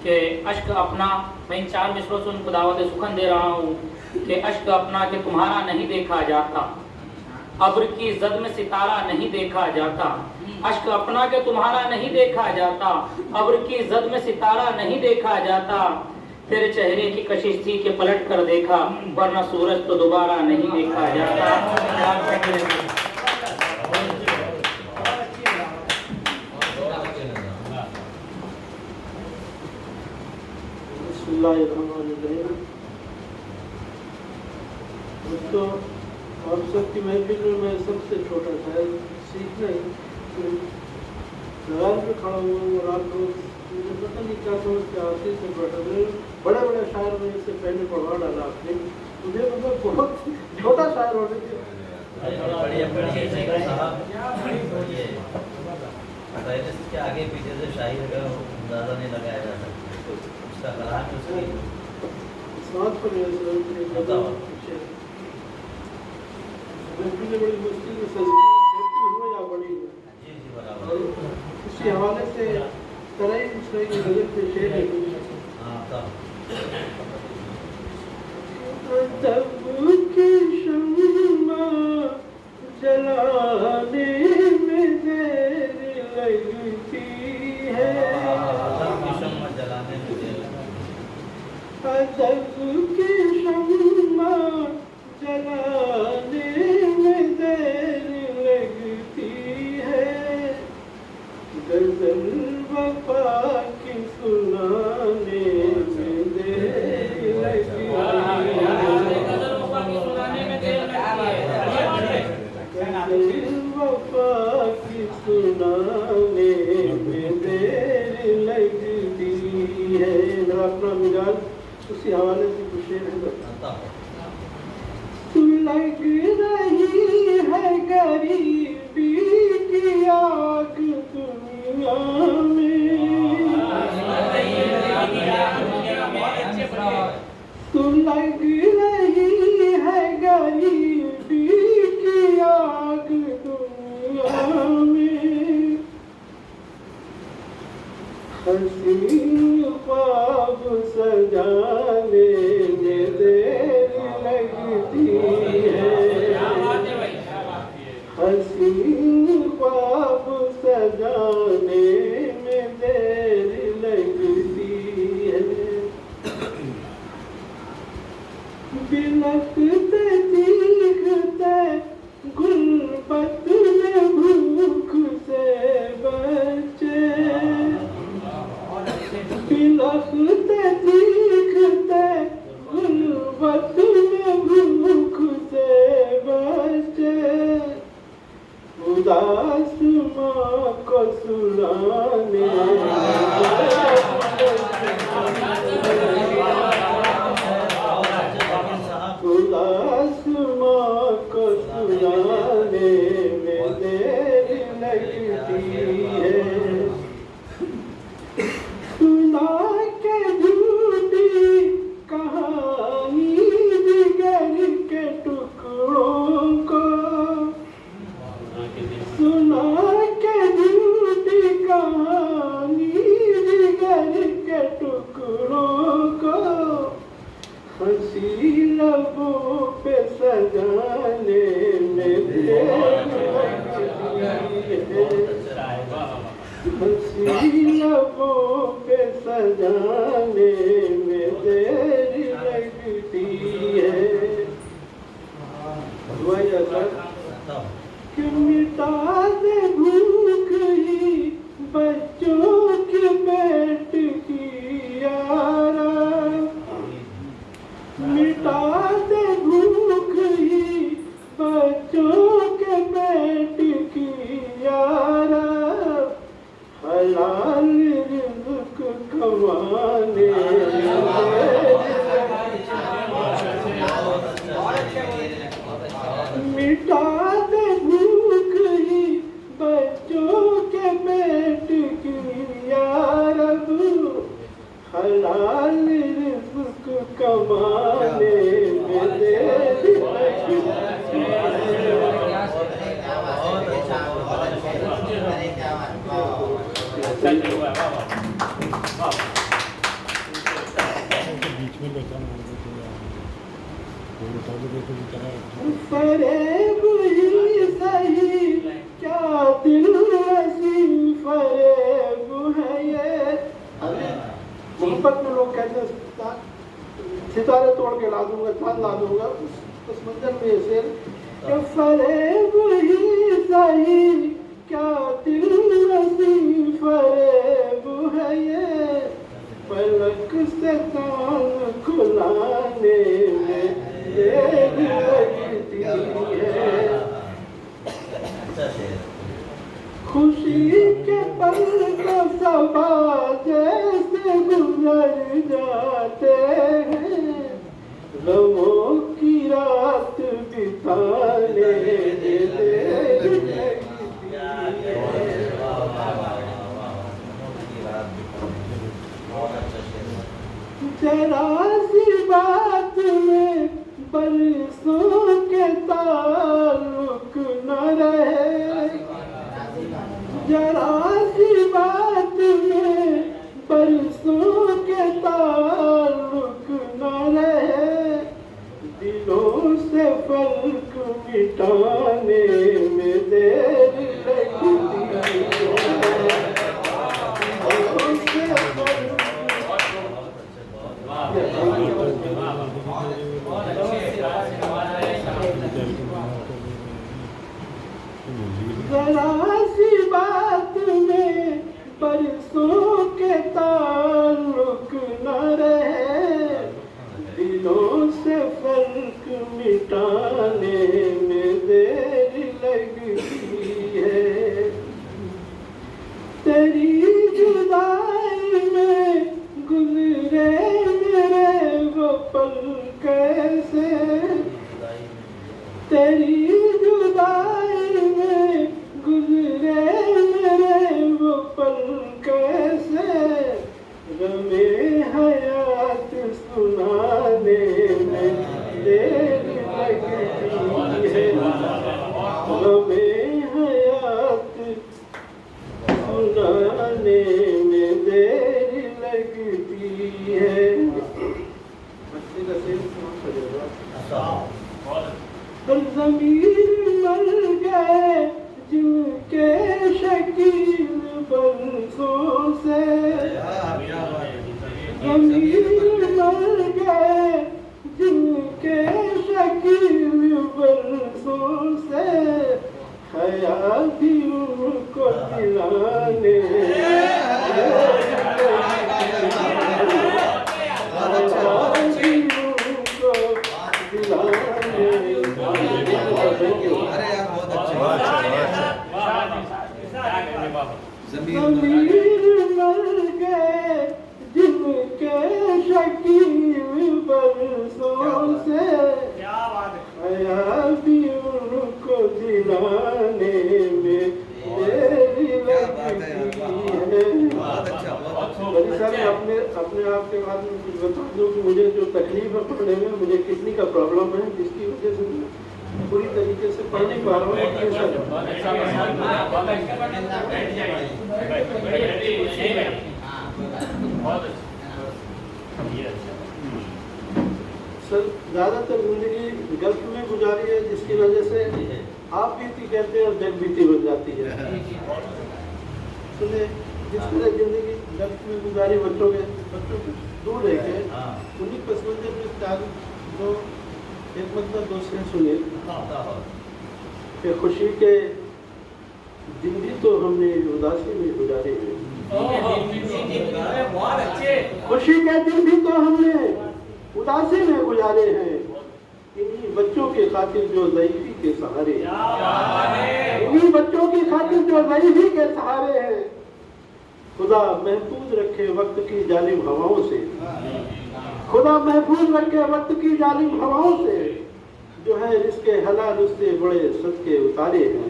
के अश्क अपना, मैं इन 4 मिसरों से उनको दावत सुखन दे रहा हूँ कि अश्क अपना कि तुम्हारा नहीं देखा जाता, अब्र की जद में सितारा नहीं देखा जाता। अश्क अपना के तुम्हारा नहीं देखा जाता, अब्र की जद में सितारा नहीं देखा जाता। तेरे चेहरे की कशिश थी कि पलट कर देखा, वरना सूरज तो दोबारा नहीं देखा जाता। दोस्तों, आप सबकी महफिल में मैं सबसे छोटा शायर सीखना ही दरार पे खड़ा हुआ हूँ और आप लोग मुझे पता नहीं क्या समझ के आते से बैठा हुए। बड़े बड़े शायर में इससे पहले पढ़वा डाला आपने मुझे, मतलब बहुत छोटा शायर होने के आगे पीछे से शाही अगर ज़्यादा नहीं लगाया जा सकता तो उसका कलाम उसकी साथ पर बड़ी मुश्किल में सजती हो या बड़ी हो। और इसी हवाले से तराई मुश्किल की गजल पे शेर है तब की शम्मा जलाने में देर लगती है, जलाने में देर तब की शम्मा जलाने में देर लगती है, गजल वफा की सुनाने में देर लगती है, गजल वफा की सुनाने में देर लगती है। मेरा अपना मिजाज उसी हवाले से कुछ शेर है। लग रही है गरीबी की आग दुनिया में, तू लग रही है गरीबी की आग दुनिया में, हसीन ख्वाब सजाने में देर लगती है, हसीन ख्वाब सजाने में देर लगती है, बिलखते चीखते गुलबत में भूख से बचे, बिलखते चीखते गुलबत में भूख से बचे, उदास माँ को सुनाने उदास माँ को सुनाने में देर लगती है, सुना के झूठी कहानी जिगर के टुकड़ों को, सुना के झूठी कहानी जिगर के टुकड़ों को, हंसी लबों पे सजाने में देर लगती है, हंसी लबों पे सजाने में देर लगती है। कि मिटा दे भूख ही बच्चों के पेट की यारा, मिटा दे भूख ही बच्चों के पेट की यारा, फरेब ही सही क्या दिल ऐसी फरेब है ये। मोहब्बत में लोग कहते हैं सितारे तोड़ के ला दूंगा, चांद ला दूंगा, उस मंजर में ऐसे कि फरेब ही सही क्या दिल ऐसी फरेब है ये। पलक से कान खुलाने में देर लगती है। खुशी के पल का सबा जैसे गुजर जाते हैं। लम्हों की रात बिताने में देर लगती है। जरा सी बात में बरसों के ताल्लुक न रहे। जरा सी बात में बरसों के ताल्लुक न रहे। दिलों से फर्क मिटाने में देर लगती है। जरा सी बात में बरसों के ताल्लुक न रहे। दिलों से फर्क मिटाने में देर लगती है। तेरी जुदाई में गुजरे मेरे वो पल कैसे। तेरी जुदाई में गुजरे मेरे वो पल कैसे। गमे हयात सुनाने में देर लगती है। गमे हयात सुनाने में देर लगती है। ज़मीर मर गए जिनके शकील बरसों से। ज़मीर मर गए जिनके शकील बरसों से। हया भी उनको दिलाने ज़मीर मर गए जिनके शकील बरसों से। हया भी उनको दिलाने में देर लगती है। सर अपने आप के बारे में कुछ बता दूं कि मुझे जो तकलीफ है पढ़ने में, मुझे किडनी का प्रॉब्लम है जिसकी वजह से पूरी तरीके से पढ़ नहीं पा रहा हूँ। सर ज़्यादातर जिंदगी गल्फ में गुजारी है जिसकी वजह से आप बीती कहते हैं और जग बीती बन जाती है। सुनिए, जिस तरह जिंदगी गल्फ में गुजारी बच्चों के दूर रह के उन्हीं पसमंजर में चालू दो एक मतलब दोस्त सुनिए कि खुशी के दिन भी तो हमने उदासी में गुजारे हैं। खुशी के दिन भी तो हमने उदासी में गुजारे हैं। इन्हीं बच्चों के खातिर जो ज़ईफ़ी के सहारे, इन्हीं बच्चों की खातिर जो ज़ईफ़ी के सहारे हैं। खुदा महफूज रखे वक्त की जालिम हवाओं से। खुदा महफूज रखे वक्त की जालिम हवाओं से। जो है रिस्के हलाल उससे बड़े सदके उतारे हैं।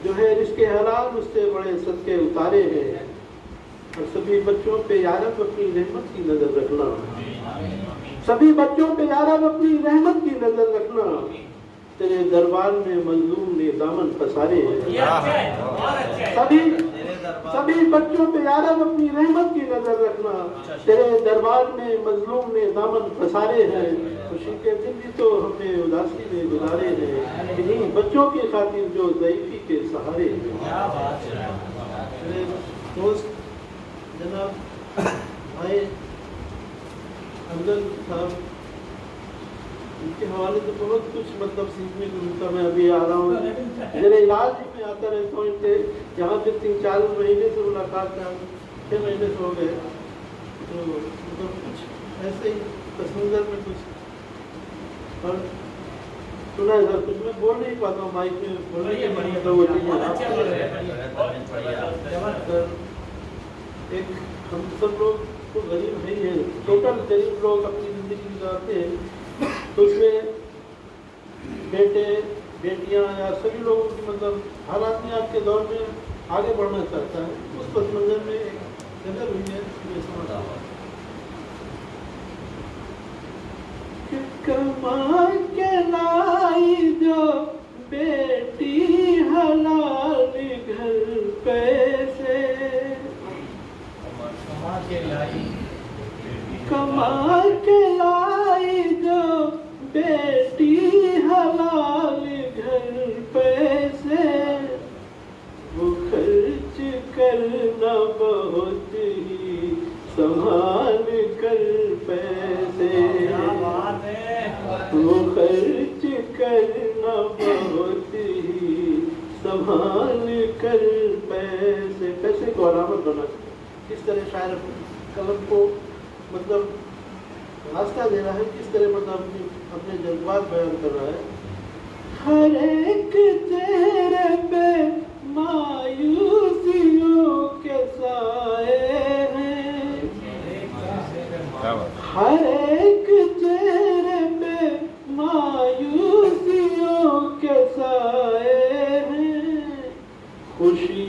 जो है रिस्के हलाल उससे बड़े सदके उतारे हैं। और सभी बच्चों पे या रब अपनी रहमत की नजर रखना। सभी बच्चों पे या रब अपनी रहमत की नजर रखना। तेरे दरबार में मजलूम ने दामन पसारे हैं। सभी बच्चों पे या रब अपनी रहमत की नजर रखना। तेरे दरबार में मजलूम ने दामन पसारे हैं, खुशी के दिन भी तो हमें उदासी में गुजारे हैं, इन्हीं बच्चों की खातिर जो ज़ईफ़ी के सहारे हैं। मेरे दोस्त जनाब भाई अफजल साहब, इनके हवाले से बहुत कुछ मतलब सीखने को मिलता। मैं अभी आ रहा हूँ, मेरे इलाज में आता रहता हूँ इनके यहाँ पे 3-4 महीने से मुलाकात है, 6 महीने से हो गए। तो मतलब कुछ ऐसे ही तस्वीर में कुछ और सुना है सर, कुछ मैं बोल नहीं पाता हूँ माइक में, बोलने के बढ़िया तो वो एक हम सब लोग तो गरीब नहीं है, टोटल गरीब लोग अपनी ज़िंदगी गुजारते हैं, तो उसमें बेटे बेटियां या सभी लोगों की मतलब हर आदमी आज के दौर में आगे बढ़ना चाहता है। उस पस मंजर में एक नजर हुई है, ये समझ कमा के लाई जो बेटी हलाल घर पैसे, कमा के लाई जो बेटी हलाल घर पैसे, वो खर्च करना बहुत ही संभाल कर पैसे, वो खर्च करना बहुत ही संभाल कर पैसे। पैसे को अलामत बना किस तरह शायर कलम को मतलब रास्ता दे रहा है, किस तरह मतलब अपने जज्बात बयान कर रहा है। हर एक चेहरे पे मायूसियों के साए हैं, हर एक चेहरे पे मायूसियों के साए हैं, खुशी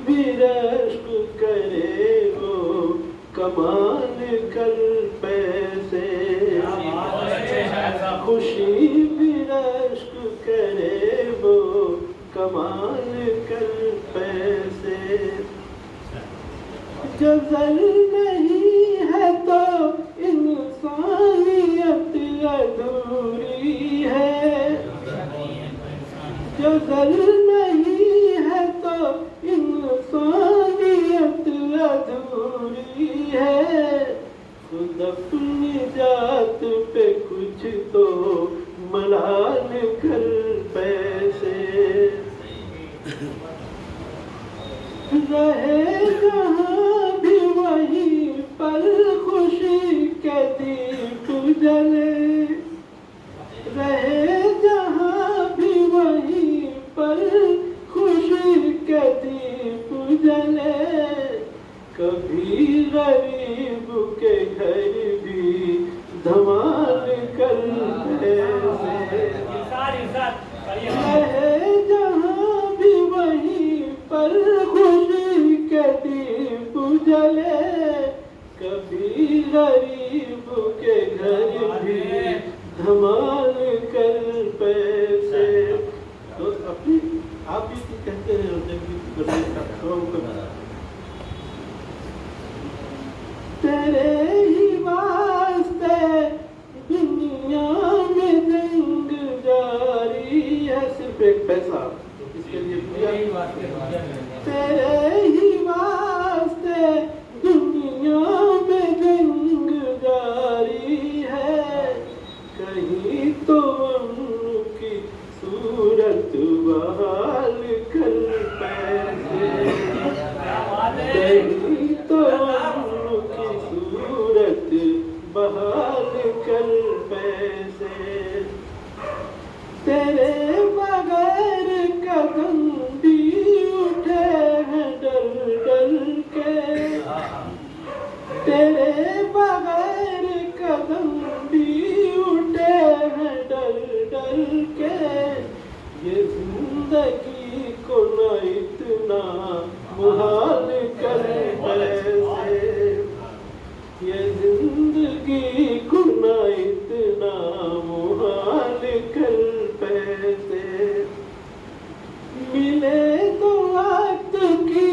भी रश्क करे वो कमाल कर पैसे, खुशी भी रश्क करे वो कमाल कर पैसे। गजल नहीं है तो इंसानियत अधूरी है, गजल नहीं है तो इंसानियत अधूरी है, खुद अपनी जात पे कुछ तो मलाल कर पैसे, रहे जहाँ भी वहीं पर खुशी के दीप जले, रहे जहाँ भी वहीं पर खुशी के दीप जले, कभी गरीब के घर भी धमाल कर पैसे, रहे जहाँ भी वहीं पर खुशी के दीप जले, कभी गरीब के घर भी धमाल कर पैसे। तो अपनी आप भी कहते हैं जब तेरे ही वास्ते दुनिया में जंग जारी है, सिर्फ एक पैसा इसके लिए तेरे ही वास्ते दुनिया में जंग जारी है, कहीं तो उनकी सूरत बहाल कर पैसे, कहीं तो उनकी सूरत बहाल कर पैसे, तेरे बगैर कदम भी उठे हैं डर डर के, तेरे बगैर कदम भी उठे हैं डर डर के, ये जिंदगी को न इतना मुहाल कर पैसे, ये जिंदगी को न इतना मुहाल कर पैसे, मिले तो वक्त की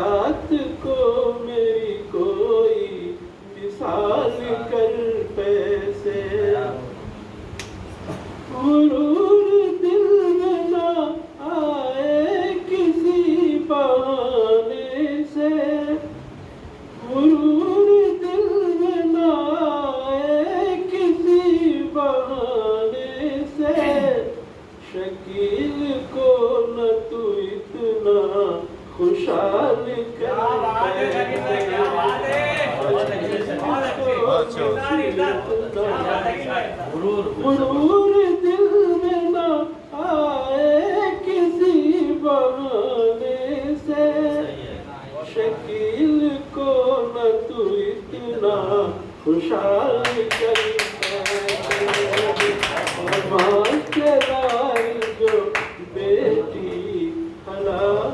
हयात को मेरी कोई मिसाल कर पैसे, गुरूर दिल में ना आए किसी बहाने से, गुरूर दिल में ना आए किसी बहाने से, शकील को न तू इतना खुशहाल गुरूर दिल में न आए किसी बहाने से, शकील को न तू इतना खुशहाल कर जो बेटी हलाल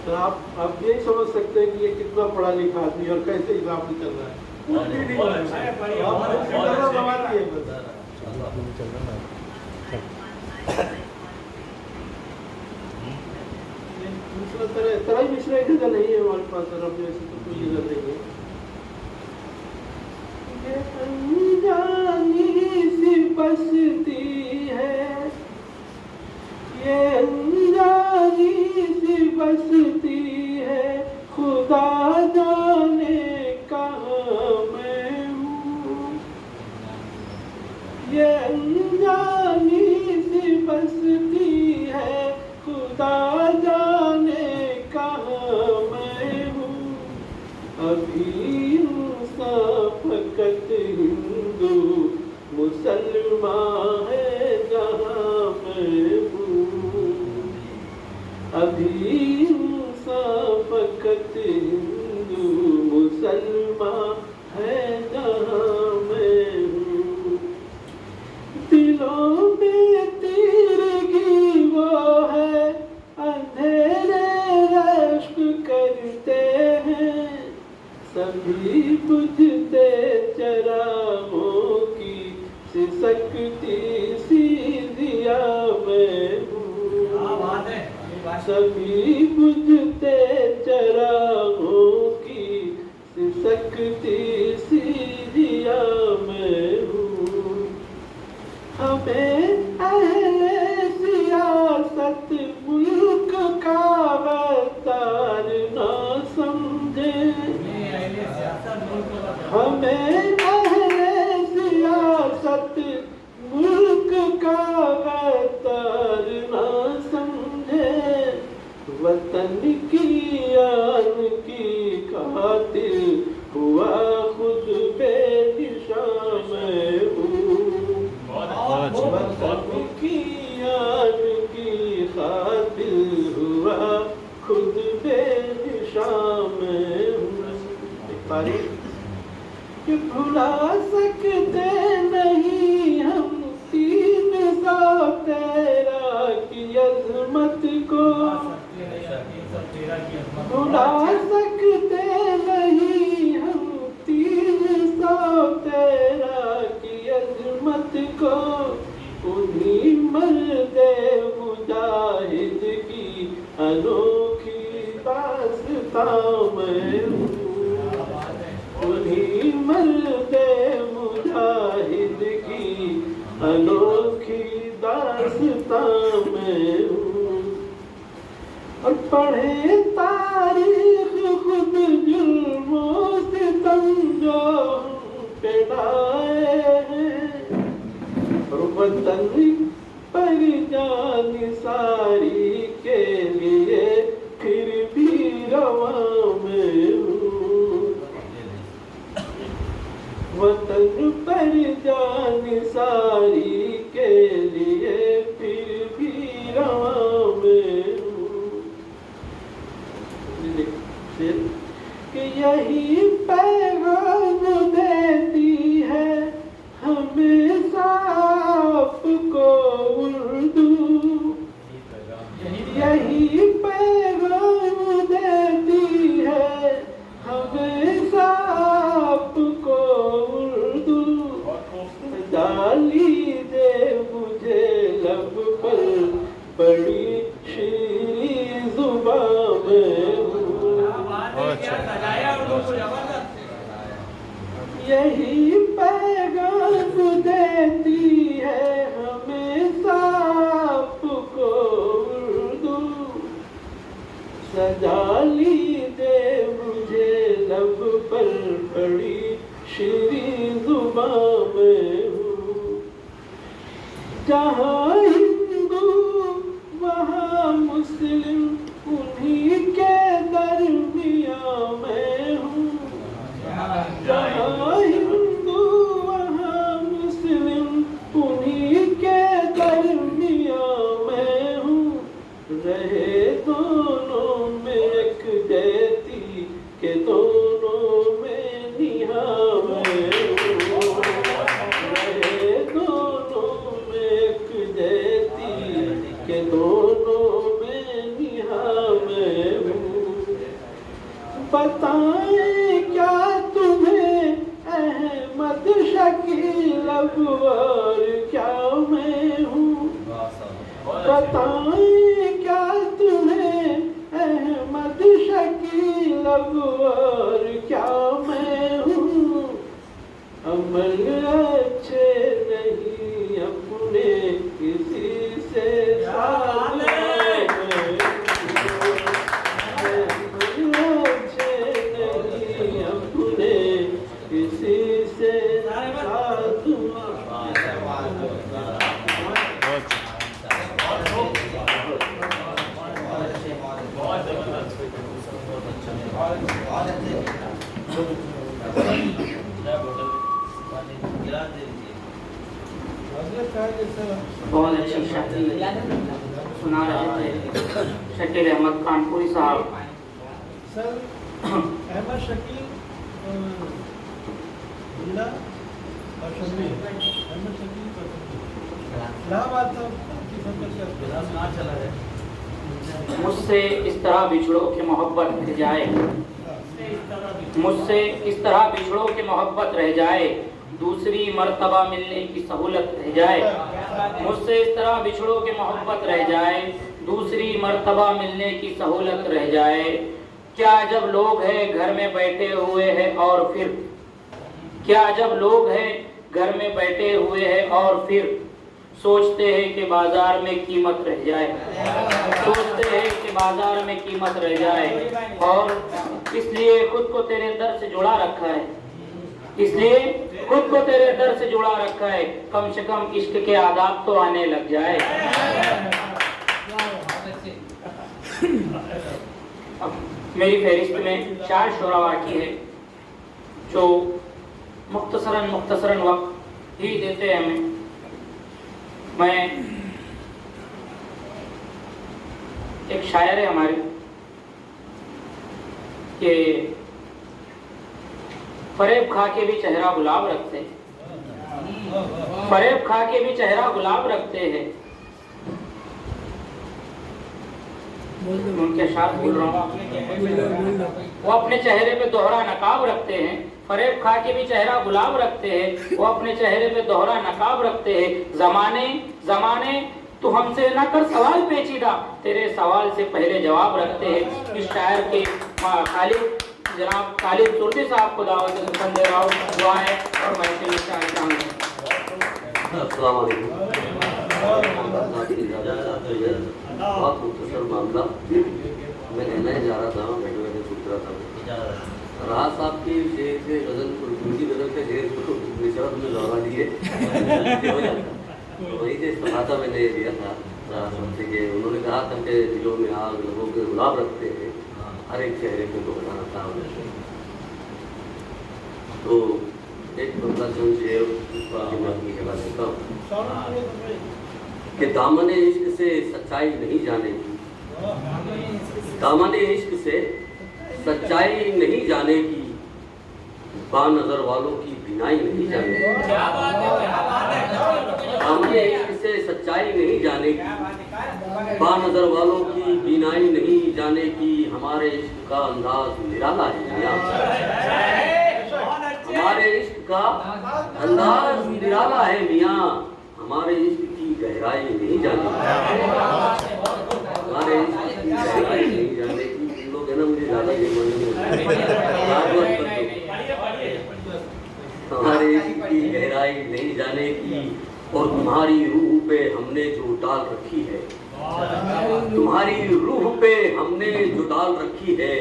तो आप यही समझ सकते हैं कि ये कितना पढ़ा लिखा आदमी और कैसे हिसाब चल रहा है। दूसरा तरह ही मिश्रा की जगह नहीं है हमारे पास, और अपने ऐसे तो कोई जगह नहीं है। अनजानी सी बसती है, ये अनजानी सी बसती है, खुदा जाने कहाँ मैं हूँ। ये अनजानी सी बसती है, खुदा जाने कहाँ मैं हूँ। अभी फकत हिंदू मुसलमान है जहाँ मैं हूँ। अभी फकत हिंदू मुसलमान है जहाँ मैं हूँ। दिलों में तीरगी वो है, अंधेरे रश्क करते हैं, सभी बुझते चरागों की सिसकती सी दिया मैं हूँ। सभी बुझते चरागों की सिसकती सी दिया मैं हूँ। हमें अहले सियासत मुल्क का गद्दार ना समझे, हमें अहले सियासत मुल्क का गद्दार ना समझे। वतन की आन की खातिर हुआ खुद बेनिशा मैं हूँ। वतन की आन की खातिर हुआ खुद बेनिशा मैं हूँ। कि भुला सकते नहीं हम 300 तेरा की अजमत को, भुला सकते नहीं हम 300 तेरा की अजमत को। उन्हीं मर्दे मुजाहिद की अनोखी दास्तां मैं हूँ। उन्हीं मर्दे मुजाहिद की अनोखी दास्तां मैं हूँ। और पढ़े तारीख खुद जुल्मों से जो पे ढाए हैं, और वतन पर जान सारी के लिए फिर भी रवा मैं हूँ। वतन पर जान सारी के लिए फिर भी रवा मैं हूँ। कि यही पैगाम देती है हमेशा आपको उर्दू, यही पैगाम देती है हमेशा यही पैगाम देती है हमें आपको उर्दू। सजा लीजिए मुझे लब पर पड़ी शीरीं जुबां में हूँ। जहाँ हिंदू वहाँ मुस्लिम उन्हीं के दरमियाँ में हूँ। जहाँ हिंदू वहाँ मुस्लिम उन्हीं के दरमियाँ में हूँ। रहे दोनों में एक जैती के दोनों में निहा में हूँ। रहे दोनों में एक जैती के दोनों में निहा में हूँ। बताएं क्या तुम्हें अहमद शकील और क्या मैं हूँ। बताएं क्या तुम्हें अहमद शकील और क्या मैं हूँ। अमल अच्छे नहीं अपने किसी से साथ किसी से बहुत अच्छी शादी सुना रहे थे शकील अहमद कानपुरी साहब। सर अहमद शकील जिला और शमीर अहमद शकील इलाहाबाद चला है। मुझसे इस तरह बिछड़ो कि मोहब्बत रह जाए। मुझसे इस तरह बिछड़ो कि मोहब्बत रह जाए। दूसरी मर्तबा मिलने की सहूलत रह जाए। मुझसे इस तरह बिछड़ो कि मोहब्बत रह जाए। दूसरी मर्तबा मिलने की सहूलत रह जाए। क्या जब लोग हैं घर में बैठे हुए हैं और फिर क्या जब लोग हैं घर में बैठे हुए हैं और फिर सोचते हैं कि बाजार में कीमत रह जाए। सोचते हैं कि बाजार में कीमत रह जाए और इसलिए खुद को तेरे दर से जुड़ा रखा है। इसलिए खुद को तेरे दर से जुड़ा रखा है। कम से कम इश्क के आदाब तो आने लग जाए। अब मेरी फहरिस्त में 4 शोरा वाक़ी है जो मुख्तसरन वक्त ही देते हैं हमें। मैं एक शायर है हमारे कि फरेब खा के भी चेहरा गुलाब रखते हैं। फरेब खा के भी चेहरा गुलाब रखते हैं। उनके साथ बोल रहा हूँ। वो अपने चेहरे पे दोहरा नकाब रखते हैं। फरेब खा के भी चेहरा गुलाब रखते हैं। वो अपने चेहरे पे दोहरा नकाब रखते हैं। जमाने तू हमसे न कर सवाल पेचीदा, तेरे सवाल से पहले जवाब रखते हैं। इस शायर के खालिद जनाब खालिद सुरती साहब को दावत दे रहा हूँ। दुआएं और महफिल में शामिल होंगे। अस्सलाम वालेकुम। बहुत मुख्तसर मामला मैं कहना ही जा रहा था, बैठे बैठे सोच रहा था। राहत साहब की शेर से गजल उनकी गजल के शेर को मिश्रत में दोहरा दिए तो वही से इस्तेमाल मैंने ये दिया था राहत साहब से कि उन्होंने कहा था कि दिलों में आग लोगों के गुलाब रखते हैं, हर एक चेहरे पे दोहराना था। तो एक बंदा जो शेर के बाद देता हूँ कि दामन इश्क से सच्चाई नहीं जानेगी। दामन इश्क से सच्चाई नहीं जाने की, बानज़र वालों की बिनाई नहीं जाने की। दामन इश्क से सच्चाई नहीं जाने की, बानज़र वालों की बिनाई नहीं जाने की। हमारे इश्क का अंदाज निराला है। हमारे इश्क का अंदाज निराला है मियाँ। हमारे इश्क की गहराई नहीं जाने की। हमारे इश्क की गहराई नहीं जाने की। लोग है ना, मुझे ज़्यादा नहीं बोलने की गहराई नहीं जाने की, और तुम्हारी रूह पे हमने जो डाल रखी है, तुम्हारी रूह पे हमने जो डाल रखी है,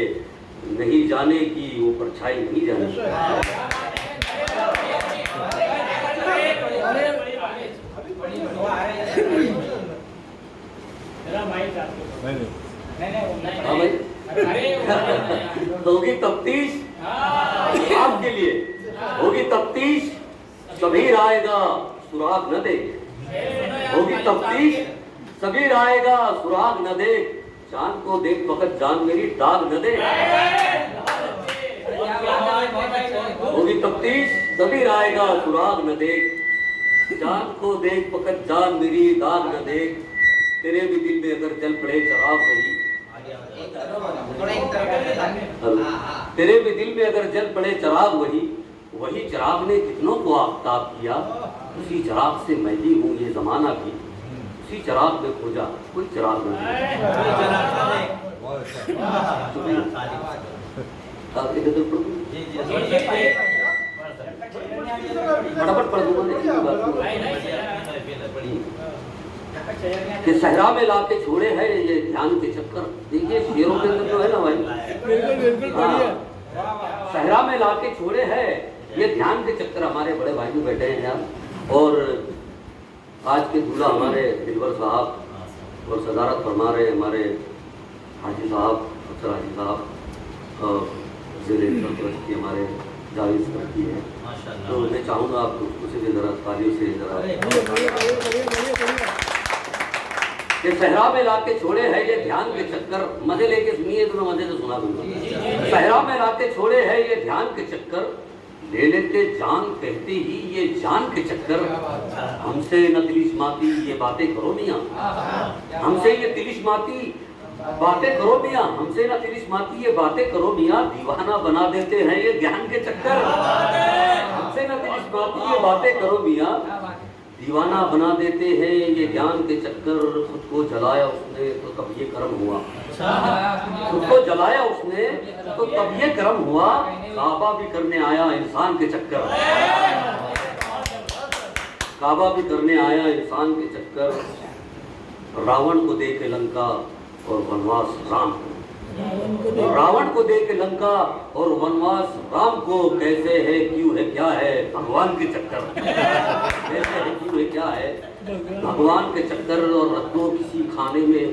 नहीं जाने की वो परछाई नहीं जाने की। हाँ भाई, होगी तफ्तीश आपके लिए, होगी तफ्तीश, कबीर आएगा सुराग न देख, होगी तफ्तीश, कबीर आएगा सुराग न देख, चांद को देख वक्त जान मेरी दाग न दे। होगी तफ्तीश, कबीर आएगा सुराग न देख, चांद को देख वक्त जान मेरी दाग न देख, तेरे भी दिल में अगर जल पड़े चराग वही, तेरे भी दिल में अगर जल पड़े चराग वही, वही चराग ने कितनों को आफताब किया, उसी चराग से मैं भी हूँ ये जमाना भी, उसी चराग में खोजा कोई चराग नहीं। फटाफट पढ़ दूंगा कि सहरा में लाके छोड़े हैं ये ध्यान के चक्कर। देखिए शेरों के अंदर तो है ना भाई, हाँ, सहरा में लाके छोड़े हैं ये ध्यान के चक्कर। हमारे बड़े भाई भी बैठे हैं यहाँ, और आज के दूल्हा हमारे दिलवर साहब और सदारत फरमा रहे हमारे हाजी साहब, अफसर हाजी साहब, की हमारे जावेद सर की है। तो मैं चाहूँगा आप उसे भी ज़रा तालियों से ज़रा कि सहरा में लाके छोड़े है ये ध्यान के चक्कर, मजे लेके सुनिए तो मैं मजे से सुना दूंगा। सहरा में लाके छोड़े है ये ध्यान के चक्कर, ले लेते जान कहते ही ये जान के चक्कर, हमसे न तिलिश माती ये बातें करो मियाँ, हमसे ये तिलिश माती बातें करो मियाँ, हमसे न तिलिश माती ये बातें करो मियाँ, दीवाना बना देते हैं ये ध्यान के चक्कर, हमसे न तिलिश माती ये बातें करो मियाँ, दीवाना बना देते हैं ये ज्ञान के चक्कर। खुद को जलाया उसने तो तब ये कर्म हुआ, खुद को जलाया उसने तो तब ये कर्म हुआ, काबा भी करने आया इंसान के चक्कर, काबा भी करने आया इंसान के चक्कर, रावण को देखे लंका और वनवास राम को, रावण को देखे लंका और वनवास राम को, कैसे है क्यों है क्या है भगवान के चक्कर, कैसे है क्यों है क्या है भगवान के चक्कर। और रख दो किसी खाने में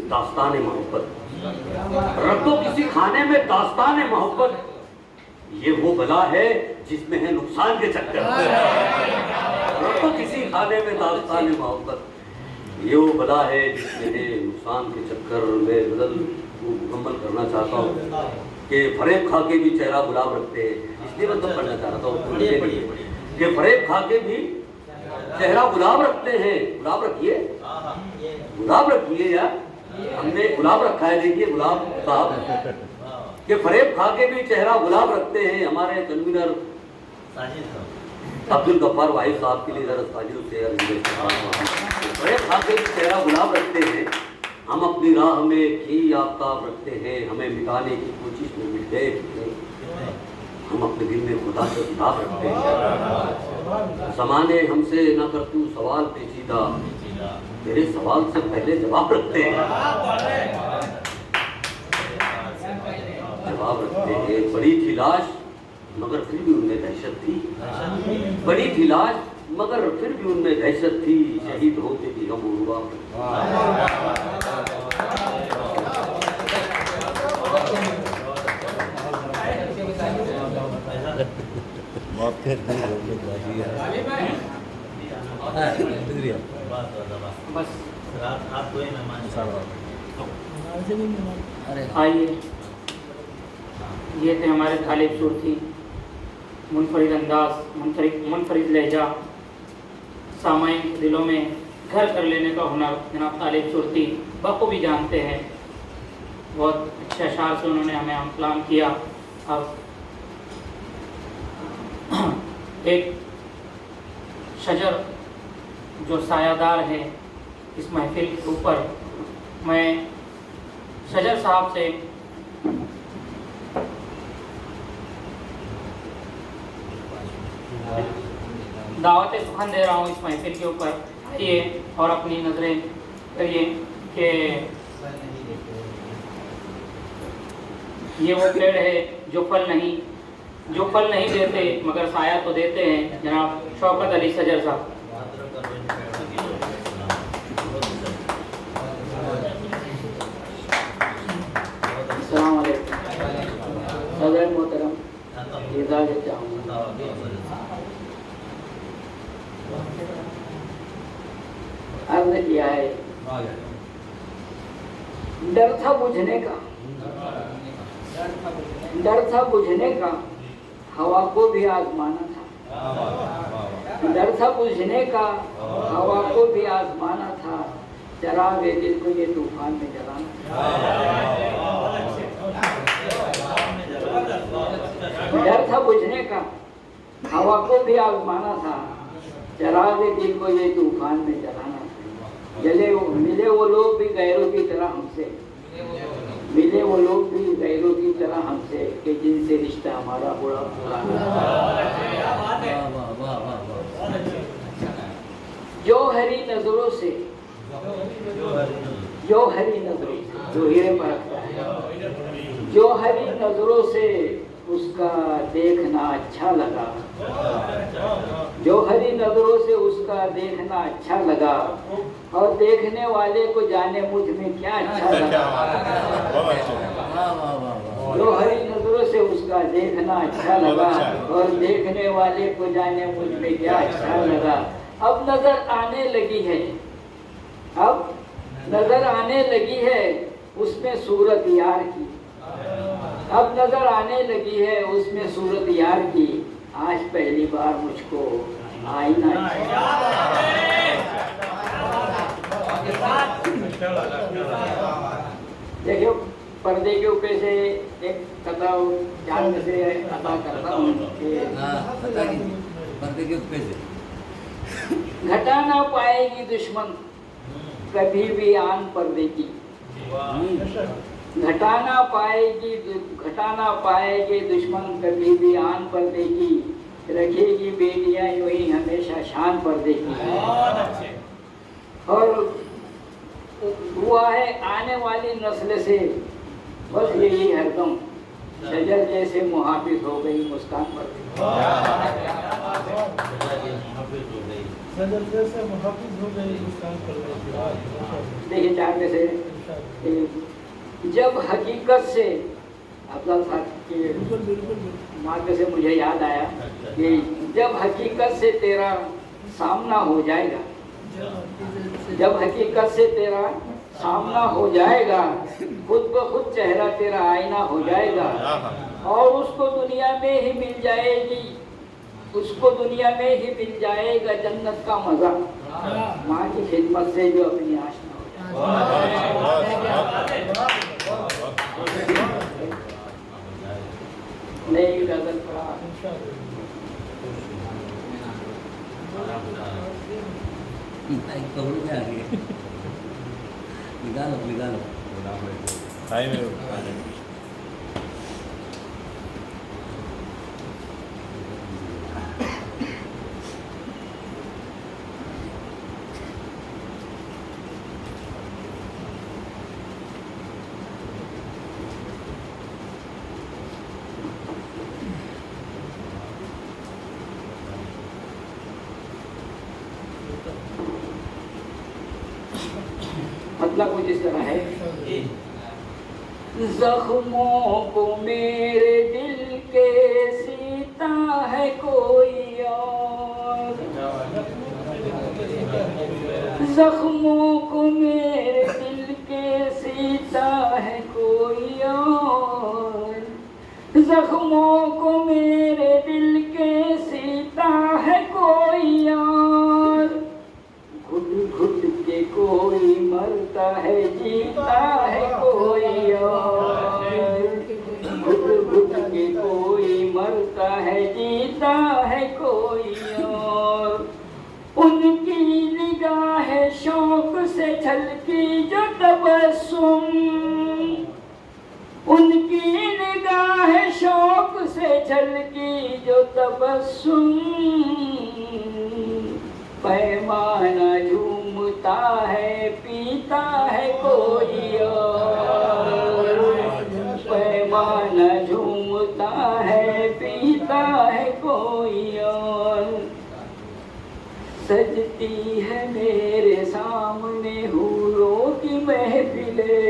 दास्तान मोहब्बत, रख दो किसी खाने में दास्तान मोहब्बत, ये वो बला है जिसमें है नुकसान के चक्कर, रख दो किसी खाने में दास्तान मोहब्बत, ये वो बला है जिसमें है नुकसान के चक्कर। मैं बदल मुकम्मल करना चाहता हूँ कि फरेब खा के भी चेहरा गुलाब रखते हैं, इसलिए मैं तो पढ़ना चाह रहा था कि फरेब खा के भी चेहरा गुलाब रखते हैं। गुलाब रखिए, गुलाब रखिए यार, हमने गुलाब रखा है, देखिए गुलाब साहब कि फरेब खा के भी चेहरा गुलाब रखते हैं। हमारे कन्वीनर अब्दुल गफ्फार वाहिद साहब के लिए जरा साजिद से फरेब खा के भी चेहरा गुलाब रखते हैं। हम अपनी राह में घी आफ्ताब रखते हैं, हमें मिटाने की कोशिश में मिट गए, हम अपने दिल में खुदा से किताब रखते हैं। ज़माने हमसे न कर तू सवाल पेचीदा, तेरे सवाल से पहले जवाब रखते हैं, जवाब रखते हैं। बड़ी थी लाश मगर फिर भी उनमें दहशत थी, बड़ी थी लाश मगर फिर भी उनमें दहशत थी, शहीद होते भी गम हुआ। बस आप दो ही मेहमान, आइए, ये थे हमारे तालिब सुरती, मुनफरिद अंदाज, मुनफरिद लहजा, सामाइन के दिलों में घर कर लेने का हुनर जनाब तालिब सुरती बखूबी जानते हैं। बहुत अच्छे अशार से उन्होंने हमें हमकलाम किया। अब एक शजर जो सायादार है इस महफिल के ऊपर, मैं शजर साहब से दावत सुखन दे रहा हूँ इस महफिल के ऊपर। आइए और अपनी नज़रें करिए कि ये वो पेड़ है जो फल नहीं देते मगर साया तो देते हैं। जनाब शौकत अली सजर साहब। अस्सलाम वालेकुम सदर मोहतरम, इजाज़त चाहूँगा। अर्ज़ किया है डर था बुझने का हवा को भी आजमाना था। डर था बुझने का हवा को भी आजमाना था। चरागे दिल को ये तूफान में जलाना था। डर था बुझने का हवा को भी आजमाना था। चरागे दिल को ये तूफान में जलाना था। मिले वो लोग भी गैरों की तरह हमसे, मिले वो लोग भी गैरों की तरह हमसे कि जिनसे रिश्ता हमारा बड़ा पुराना। जौहरी नजरों से जो हीरे परखता है, जौहरी नजरों से उसका देखना अच्छा लगा। जौहरी नजरों से उसका देखना अच्छा लगा और देखने वाले को जाने मुझ में क्या अच्छा लगा। जौहरी नजरों से उसका देखना अच्छा लगा और देखने वाले को जाने मुझ में क्या अच्छा लगा। अब नजर आने लगी है उसमें सूरत यार की। अब नजर आने लगी है उसमें सूरत यार की। आज पहली बार मुझको आईना देखियो, पर्दे के ऊपर से एक कथा जान से अदा करता हूँ। पर्दे के ऊपर से घटा ना पाएगी दुश्मन कभी भी आन पर्दे की। घटा ना पाएगी दुश्मन कभी भी आन पर्दे की। रखेगी बेटियां यूं ही हमेशा शान पर्दे की। और हुआ है आने वाली नस्ल से बस यही हरदम शजर जैसे मुहाफिज हो गई मुस्कान पर्दे। देखिए चार में से जब हकीकत से अफजल साहब के मार्ग से मुझे याद आया कि जब हकीकत से तेरा सामना हो जाएगा, जब हकीकत से तेरा सामना हो जाएगा, खुद ब खुद चेहरा तेरा आईना हो जाएगा और उसको दुनिया में ही मिल जाएगी, उसको दुनिया में ही मिल जाएगा जन्नत का मजा। माँ की खिदमत से जो अपनी आशना हो नहीं गजल पड़ा। निकालो मतलब कुछ इस तरह है। जख्मों को मेरे दिल के सीता है कोई और, जख्मों को मेरे दिल के सीता है कोई और, जख्मों को मेरे दिल के सीता है कोई और। घुट घुट के कोई मरता है जीता है कोई और, घुट घुट के कोई मरता है जीता है कोई और। उनकी निगाह शौक से झलकी जो तबस्सुम, उनकी निगाह शौक से झलकी जो तबस्सुम, पैमाना झूमता है पीता है कोई और, पैमाना झूमता है पीता है कोई और, सजती है मेरे सामने हूरों की महफिलें,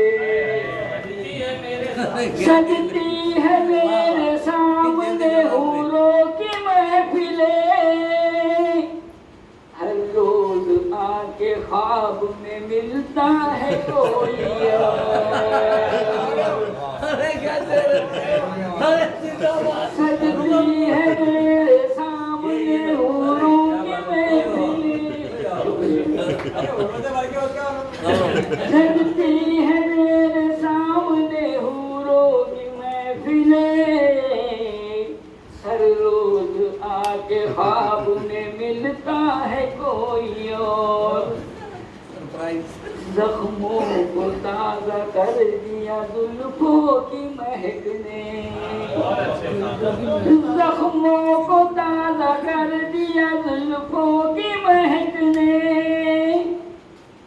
सजती है मेरे सामने हूरों की महफिलें, हर रोज आके ख्वाब में मिलता है कोई सजती है मेरे सामने हूरों की महफिलें, सजती है मेरे सामने हूरों की महफिलें, हर रोज आके ख्वाब में मिलता है कोई और, जख्मों को ताज़ा कर दिया जुल्फों की महक ने, जख्मों को ताज़ा कर दिया जुल्फों की महक ने,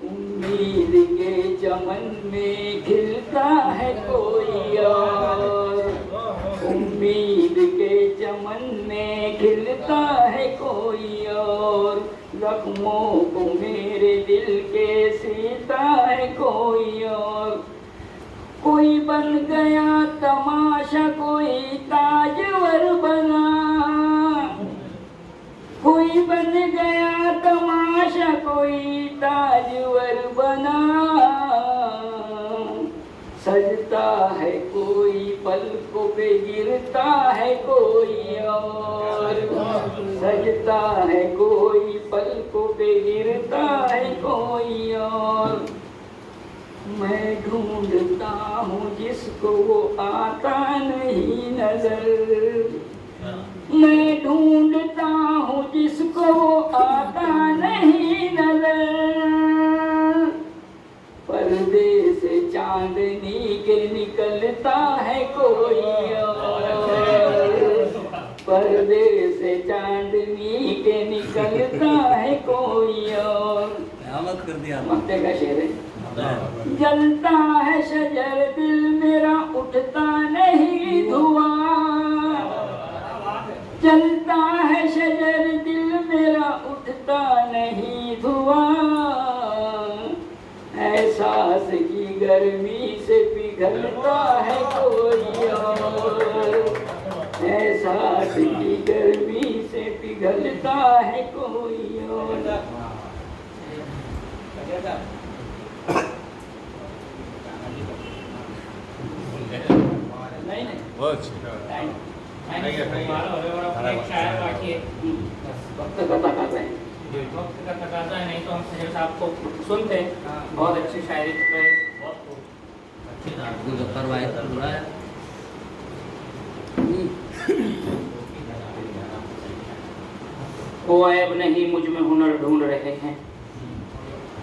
उम्मीद के चमन में खिलता है कोई और, उम्मीद के चमन में खिलता है कोई और, जख्मों को मेरे दिल के सीता है कोई और, कोई बन गया तमाशा कोई ताजवर बना, कोई बन गया तमाशा कोई ताजवर बना, सजता है कोई पलकों पे गिरता है कोई और, सजता है कोई पलकों पे गिरता है कोई और, मैं ढूंढता हूँ जिसको वो आता नहीं नजर, मैं ढूंढता हूँ जिसको वो आता नहीं नजर, पर्दे से चांदनी के निकलता है कोई और, पर्दे से चांदनी के निकलता है कोई और, कर दिया मक्ते का शेर है। जलता है शजर दिल मेरा उठता नहीं धुआं, जलता है शजर दिल मेरा उठता नहीं धुआं, एहसास की गर्मी से पिघलता है कोई और, एहसास की गर्मी से पिघलता है कोई और, नहीं वक्त का तकाजा है, वक्त का तकाजा है, नहीं तो हम शहर साहब को सुनते हैं, बहुत अच्छी शायरी कर रहे वो ऐब नहीं मुझ में हुनर ढूंढ रहे हैं,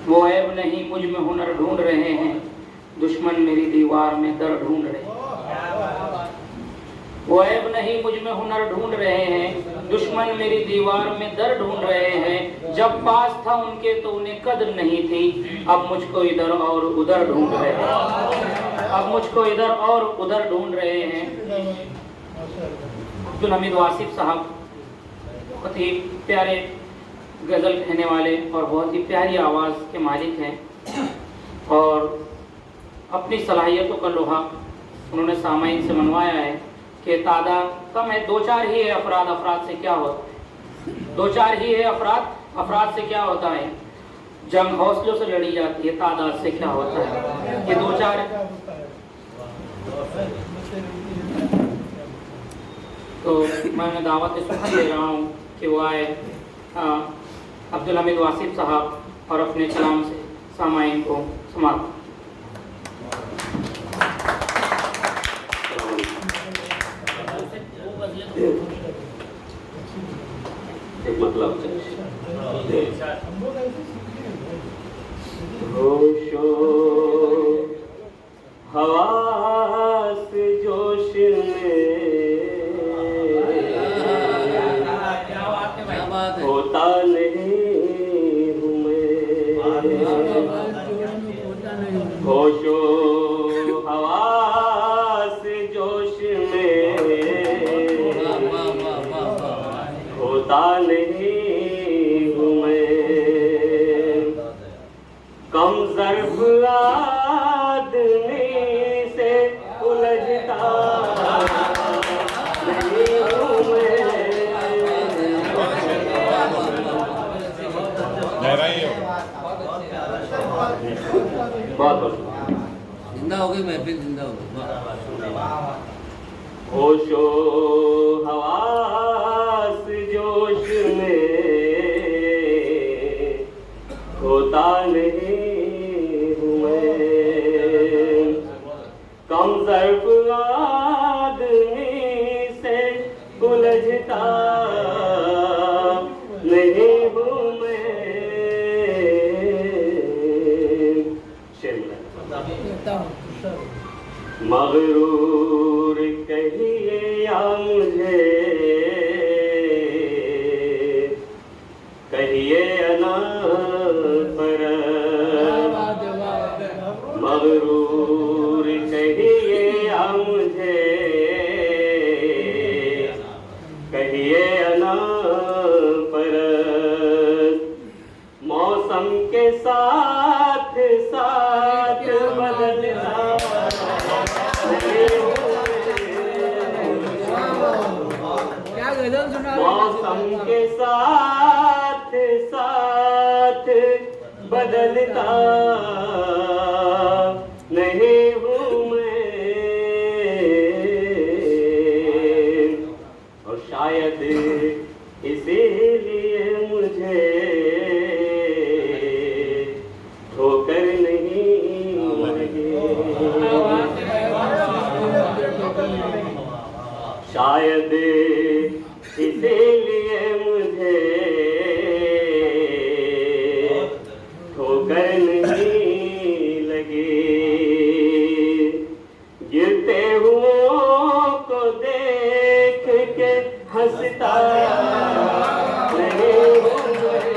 वो ऐब नहीं मुझ में हुनर ढूंढ रहे हैं, दुश्मन मेरी दीवार में दर ढूंढ रहे हैं, वो ऐब नहीं मुझ में हुनर ढूंढ रहे हैं, दुश्मन मेरी दीवार में दर ढूंढ रहे हैं, जब पास था उनके तो उन्हें कद्र नहीं थी, अब मुझको इधर और उधर ढूंढ रहे हैं, अब मुझको इधर और उधर ढूंढ रहे हैं। अब्दुल हमीद वासिफ साहब बहुत ही प्यारे गज़ल कहने वाले और बहुत ही प्यारी आवाज़ के मालिक हैं, और अपनी सलाहियतों का लोहा उन्होंने सामाइन से मनवाया है कि तादाद कम है, दो चार ही है अफराद, अफराद से क्या होता, दो चार ही है अफराद, अफराद से क्या होता है, जंग हौसलों से लड़ी जाती है, तादाद से क्या होता है, ये दो चार। तो मैं दावत सुखन दे रहा हूँ कि वो आए अब्दुल हमीद वासिफ साहब और अपने कलाम से सामाइन को समाप्त। एक मतलब होशो हवास जोश में होता नहीं होता नहीं हूँ मैं, कम ज़र्फ आदमी से उलझता नहीं हूँ मैं। बहुत बहुत जिंदा हो गई महफिल, जिंदा हो गई। होशो हवास जोश में होता नहीं हूँ मैं, कम ज़र्फ आदमी से उलझता नहीं हूँ मैं। मगरूर कहिए या मुझे कहिए अनापरस्त, मगरूर कहिए या मुझे कहिए अनापरस्त, मौसम के साथ साथ बदलता मौसम के साथ साथ बदलता नहीं हूँ मैं। और शायद इसीलिए मुझे ठोकर नहीं लगे, शायद इसीलिए मुझे ठोकर नहीं लगी, गिरते हुओं को देख के हंसता नहीं हूँ मैं।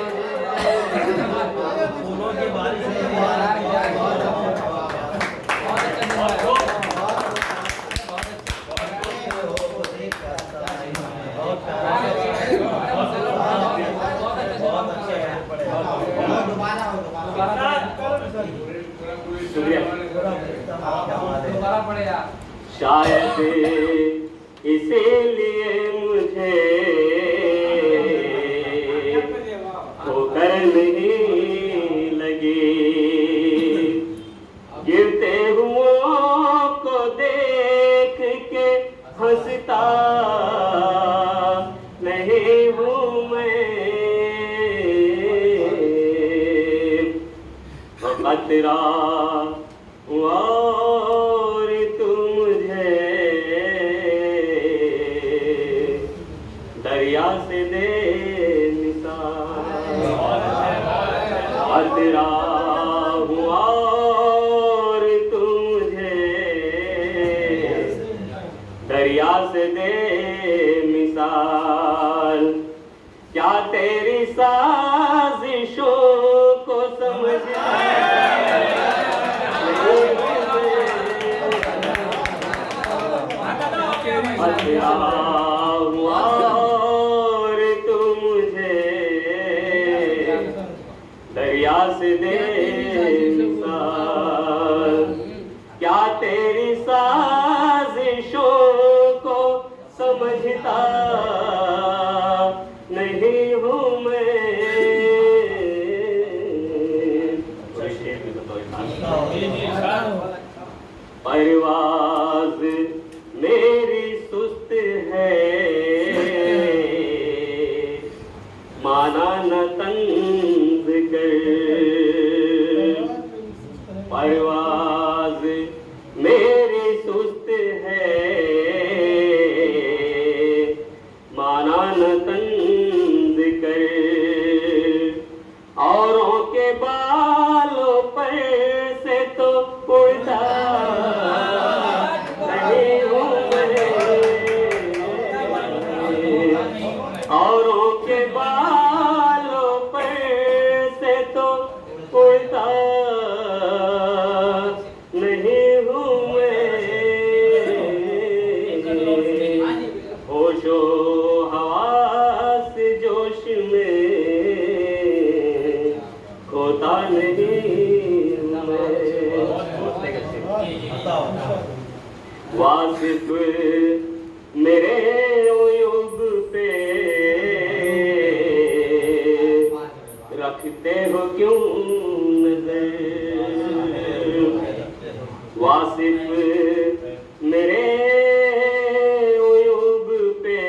शायद इसीलिए मुझे ठोकर नहीं लगी, गिरते हुओं को देख के हंसता नहीं हूँ मैं। खतरा और तुम मुझे दरिया से दे मिसाल, खतरा और तुम मुझे दरिया से दे मिसाल, क्या तेरी साजिशों को समझता और तुम मुझे दरिया से दे मिसाल, क्या तेरी साजिशों को समझता नहीं हूँ मैं। परवाज़ मेरी सुस्त है, माना न तंज कर, परवाज़ मेरी सुस्त है, माना न तंज कर, औरों के बालों पर से तो उड़ता नहीं हूँ मैं, औरों के बालों पर से तो उड़ता नहीं हूँ मैं। होशो हवास जो वासिफ मेरे उयूब पे रखते हो क्यों नजर, वासिफ मेरे उयूब पे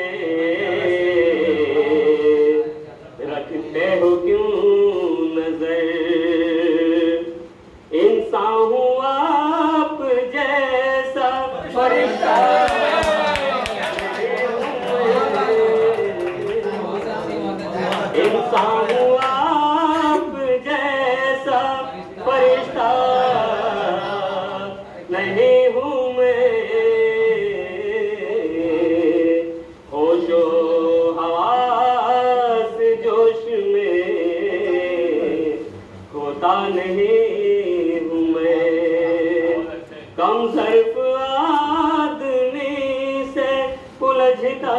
रखते हो क्यों नजर, इंसान हूँ आप जैसा फरिश्ता, इंसान हूँ आप जैसा फरिश्ता नहीं हूँ मैं, होशो हवास जोश में होता नहीं हूँ मैं, कम सर्फ आदमी से उलझता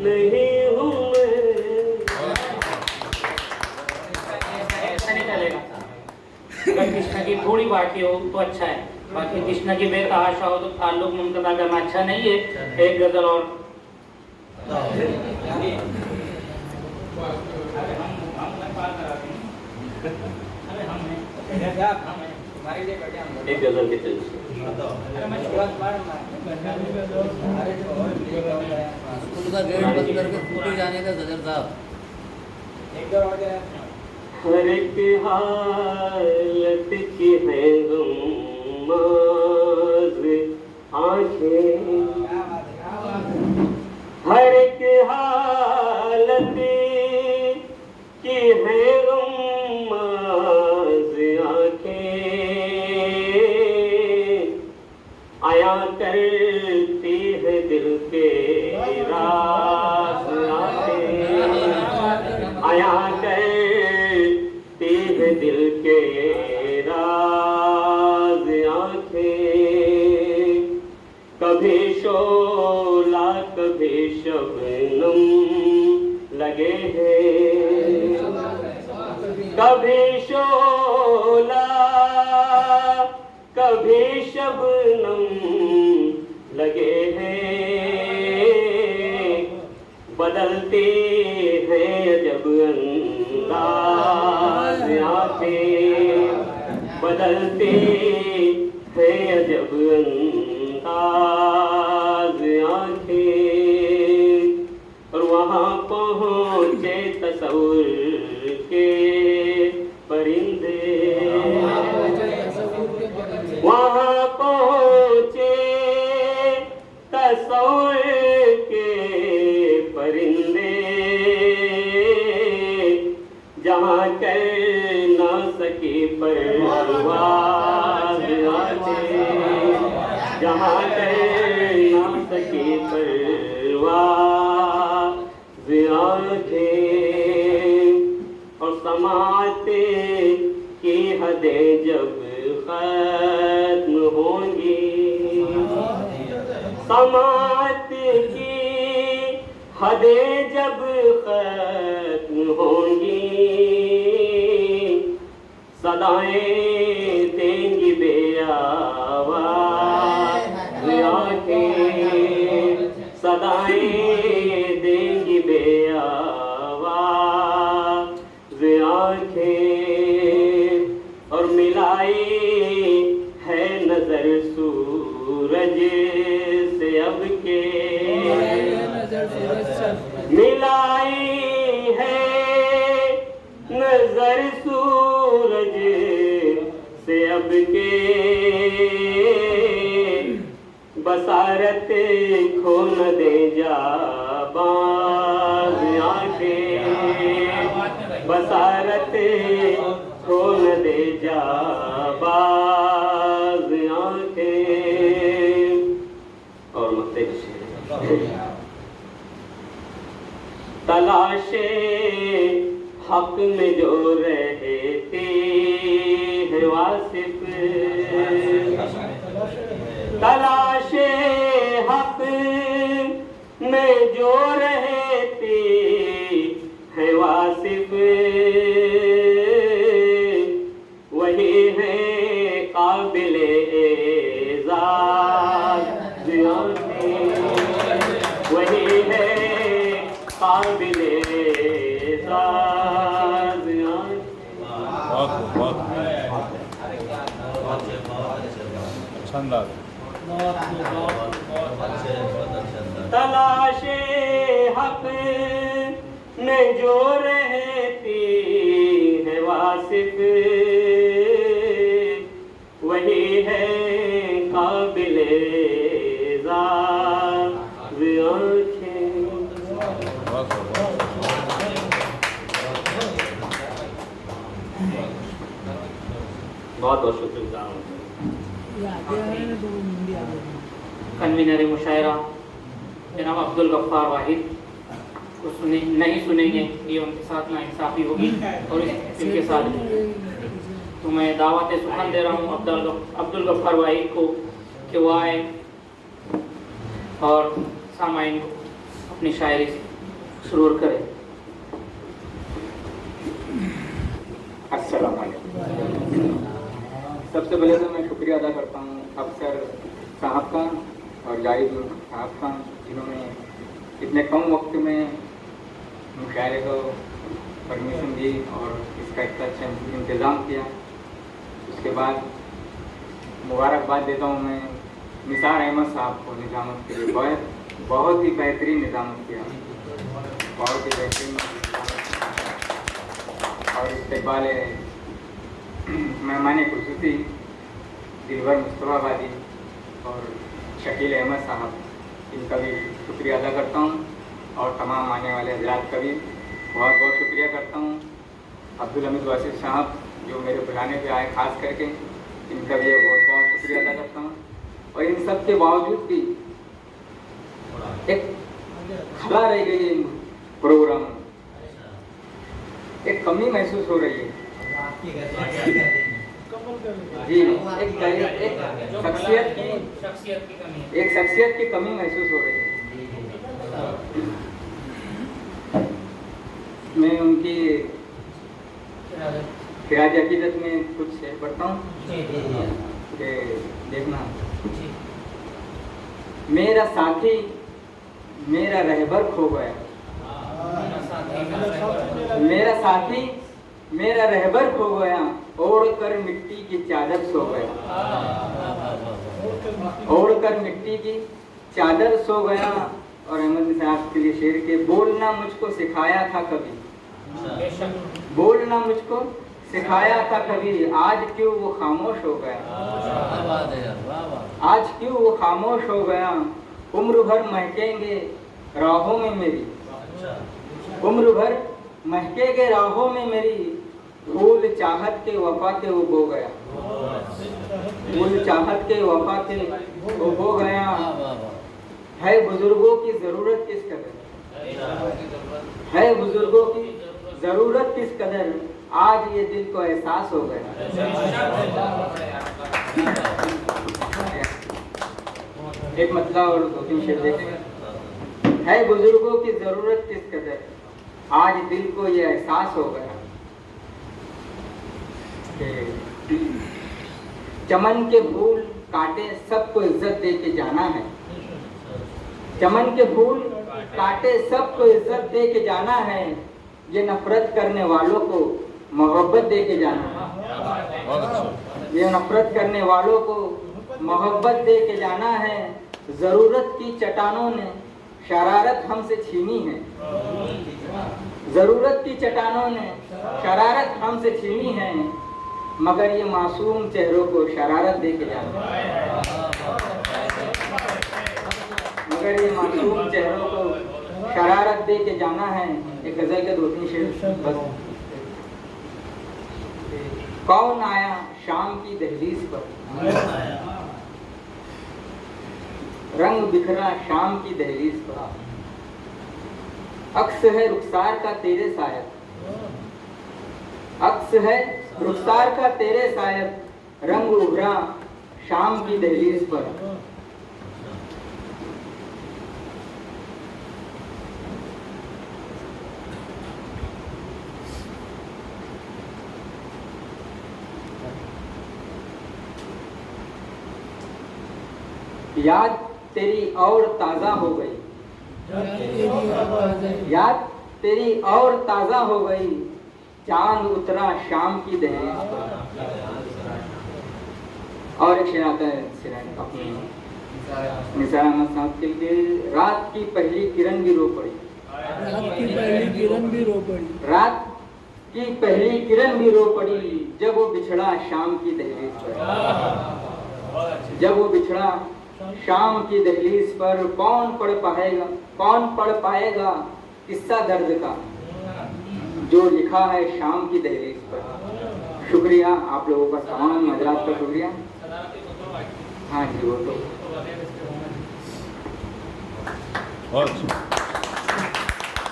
नहीं हूँ मैं। ऐसा नहीं चलेगा। अगर कृष्ण की थोड़ी बाकी हो तो अच्छा है, बाकी कृष्ण की बेतहाशा हो तो ताल्लुक मुनक़ता करना अच्छा नहीं है। एक गजल और एक गजल के चल स्कूल का गेट बंद करके पूरी जाने का सदर साहब। हर एक हालत की है गम्माज़ आँखें, हर एक हालत की है गम्माज़ आँखें, आया करती है दिल के राज आँखें, आया करती है दिल के राज आँखें, कभी शोला कभी शबनम लगे हैं, कभी शोला कभी शबनम लगे हैं, बदलते हैं जब अंदाज आँखें, बदलते हैं जब अंदाज आँखें, और वहाँ पहुँचे तसव्वुर के परिंदे, वहाँ पहुँचे तसव्वुर के परिंदे, जहाँ कर ना सके परवाज़ आँखें, जहाँ कर ना सके परवाज़ आँखें, और समाते की हदें जब खत्म होंगी, समात की हदें जब खत्म होंगी, सदाएं देंगी बेआवाज़ आँखें, सदाएं देंगी बेआवाज़ आँखें, और मिलाई है नजर सूरज से अब के, मिलाई है नजर सूरज से अब के, बसारत खो न दे जा बाज़ आँखें, बसारत खो न दे जा बाज़ आँखें। और मत तलाशे हक में जो रहते हैं वासिफ, तलाशे हक में जो रहते हैं वासिफ, वही है काबिल एज़ाज़ काबिले साज़ तलाशे हक में जो रहती है वासिफ वही है काबिले ज़ाज़ आँखें। बहुत बहुत शुक्रिया। कन्वीनर मुशायरा जनाब अब्दुल गफ्फार वाहिद को नहीं सुनेंगे, ये उनके साथ नाइंसाफ़ी होगी और इनके साथ। तो मैं दावत सुखन दे रहा हूँ अब्दुल गफ्फार वाहिद को कि वो आए और सामाइन को अपनी शायरी सुरूर करें। अस्सलाम वालेकुम। सबसे पहले तो मैं शुक्रिया अदा करता हूँ अफसर साहब का और जाहिद साहब का, जिन्होंने इतने कम वक्त में मुशायरे को परमिशन दी और इसका इतना अच्छा इंतज़ाम किया। उसके बाद मुबारकबाद देता हूँ मैं निसार अहमद साहब को निज़ामत के लिए। बहुत ही बेहतरीन निज़ामत किया, बहुत ही बेहतरीन। और इस्तेक़बाल मेहमान खुसूसी दिलवर मुस्तफ़ाबादी और शकील अहमद साहब, इनका भी शुक्रिया अदा करता हूँ और तमाम आने वाले हजरात का भी बहुत बहुत शुक्रिया करता हूँ। अब्दुल हमीद वासिफ साहब जो मेरे बुलाने पे आए खास करके, इनका भी बहुत बहुत शुक्रिया अदा करता हूँ। और इन सब के बावजूद भी एक खला रह गई है प्रोग्राम, एक कमी महसूस हो रही है जी। एक शख्सियत की कमी महसूस हो रही है। मैं उनकी खिराज अकीदत में कुछ शेर पढ़ता हूँ कि देखना। मेरा साथी मेरा रहबर खो गया, मेरा साथी मेरा रहबर खो गया, ओढ़ कर मिट्टी की चादर सो गया, ओढ़ कर मिट्टी की चादर सो गया। और अहमद साहब के लिए शेर के बोलना मुझको सिखाया था कभी, बोलना मुझको सिखाया था कभी, आज क्यों वो खामोश हो गया, आज क्यों वो खामोश हो गया। उम्र भर महकेंगे राहों में मेरी, उम्र भर महकेंगे राहों में मेरी, फूल चाहत के वफा के वो बो गया, फूल चाहत के वफा के वो बो गया। है बुजुर्गों की जरूरत किस कदर, है बुजुर्गों की जरूरत किस कदर, आज ये दिल को एहसास हो गया। एक मतलब और दो तीन शेर देखेंगे। है बुजुर्गों की जरूरत किस कदर, आज दिल को ये एहसास हो गया। चमन के फूल काटे सबको इज्जत दे के जाना है, चमन के फूल काटे सबको इज्जत दे के जाना है, ये नफरत करने वालों को मोहब्बत दे के जाना है, ये नफरत करने वालों को मोहब्बत दे के जाना है। जरूरत की चट्टानों ने शरारत हमसे छीनी है, जरूरत की चट्टानों ने शरारत हमसे छीनी है, मगर ये मासूम चेहरों को शरारत दे के जाना है, मगर ये मासूम चेहरों को शरारत दे के जाना है। एक गजल के दो तीन शेर बस। कौन आया शाम की दहलीज पर, रंग बिखरा शाम की दहलीज पर, अक्स है रुखसार का तेरे शायद, अक्स है रुखसार का तेरे शायद, रंग उभरा शाम की दहलीज पर। याद तेरी और ताज़ा हो गई, याद तेरी और ताजा हो गई, चांद उतरा शाम की दहलीज पर। और एक शेर आता है अपनी निसार अहमद साहब के लिए, रात की पहली किरण भी रो पड़ी, रात की पहली किरण भी रो पड़ी, रात की पहली किरण भी रो पड़ी, जब वो बिछड़ा शाम की दहलीज पर। जब वो बिछड़ा शाम की दहलीज पर, कौन पढ़ पाएगा किस्सा दर्द का, जो लिखा है शाम की दहलीज पर। शुक्रिया आप लोगों का, तमाम हजरात का शुक्रिया। हाँ जी, वो तो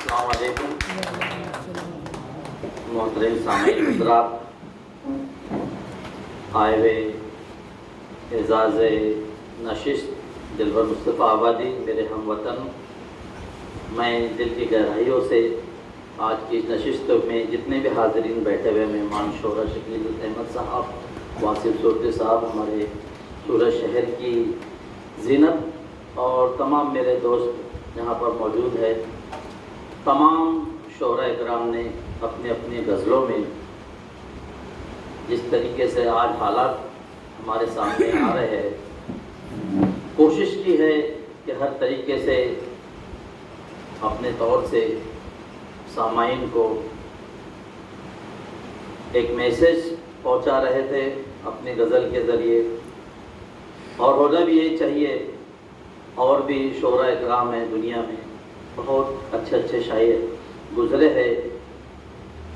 अस्सलाम वालेकुम मोहतरम सामीन हज़रात, आए हुए एजाज़ नशिस्त दिलवर मुस्तफ़ा आबादी, मेरे हमवतन, मैं दिल की गहराइयों से आज की इस नशिस्त में जितने भी हाज़रीन बैठे हुए मेहमान, शोरा शकील अहमद साहब, वासिफ सोटे साहब, हमारे सूरत शहर की जीनत, और तमाम मेरे दोस्त यहाँ पर मौजूद है, तमाम शोरा इकराम ने अपने अपने गज़लों में जिस तरीके से आज हालात हमारे सामने आ रहे हैं, कोशिश की है कि हर तरीके से अपने तौर से सामाईन को एक मैसेज पहुंचा रहे थे अपनी गज़ल के ज़रिए, और होना भी यही चाहिए। और भी शोरा इकराम है दुनिया में, बहुत अच्छे अच्छे शायर गुज़रे हैं,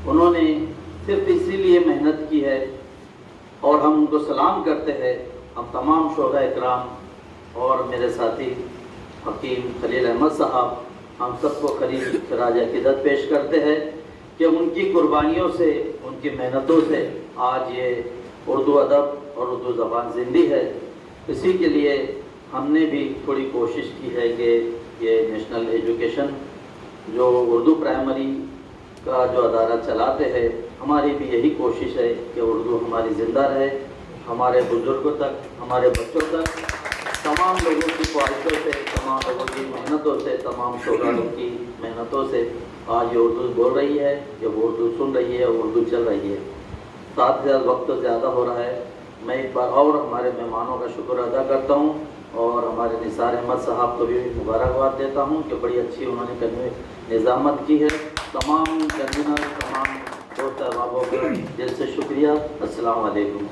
उन्होंने सिर्फ इसीलिए मेहनत की है, और हम उनको सलाम करते हैं। हम तमाम शोरा इकराम और मेरे साथी हकीम खलील अहमद साहब, हम सबको खलील खराज अक़ीदत पेश करते हैं कि उनकी कुर्बानियों से, उनकी मेहनतों से आज ये उर्दू अदब और उर्दू ज़बान ज़िंदी है। इसी के लिए हमने भी थोड़ी कोशिश की है कि ये नेशनल एजुकेशन जो उर्दू प्राइमरी का जो अदारा चलाते हैं, हमारी भी यही कोशिश है कि उर्दू हमारी ज़िंदा रहे, हमारे बुज़ुर्गों तक, हमारे बच्चों तक, तमाम लोगों की ख्वाहिशों से, तमाम लोगों की मेहनतों से, तमाम शोराओं की मेहनतों से आज ये उर्दू बोल रही है, ये उर्दू सुन रही है, उर्दू चल रही है। साथ ही वक्त ज़्यादा हो रहा है, मैं एक बार और हमारे मेहमानों का शुक्र अदा करता हूँ, और हमारे निसार अहमद साहब को भी मुबारकबाद देता हूँ कि बड़ी अच्छी उन्होंने निज़ामत की है। तमाम कन्वीनर, तमाम दोस्त अहबाबों का दिल से शुक्रिया। अस्सलाम वालेकुम।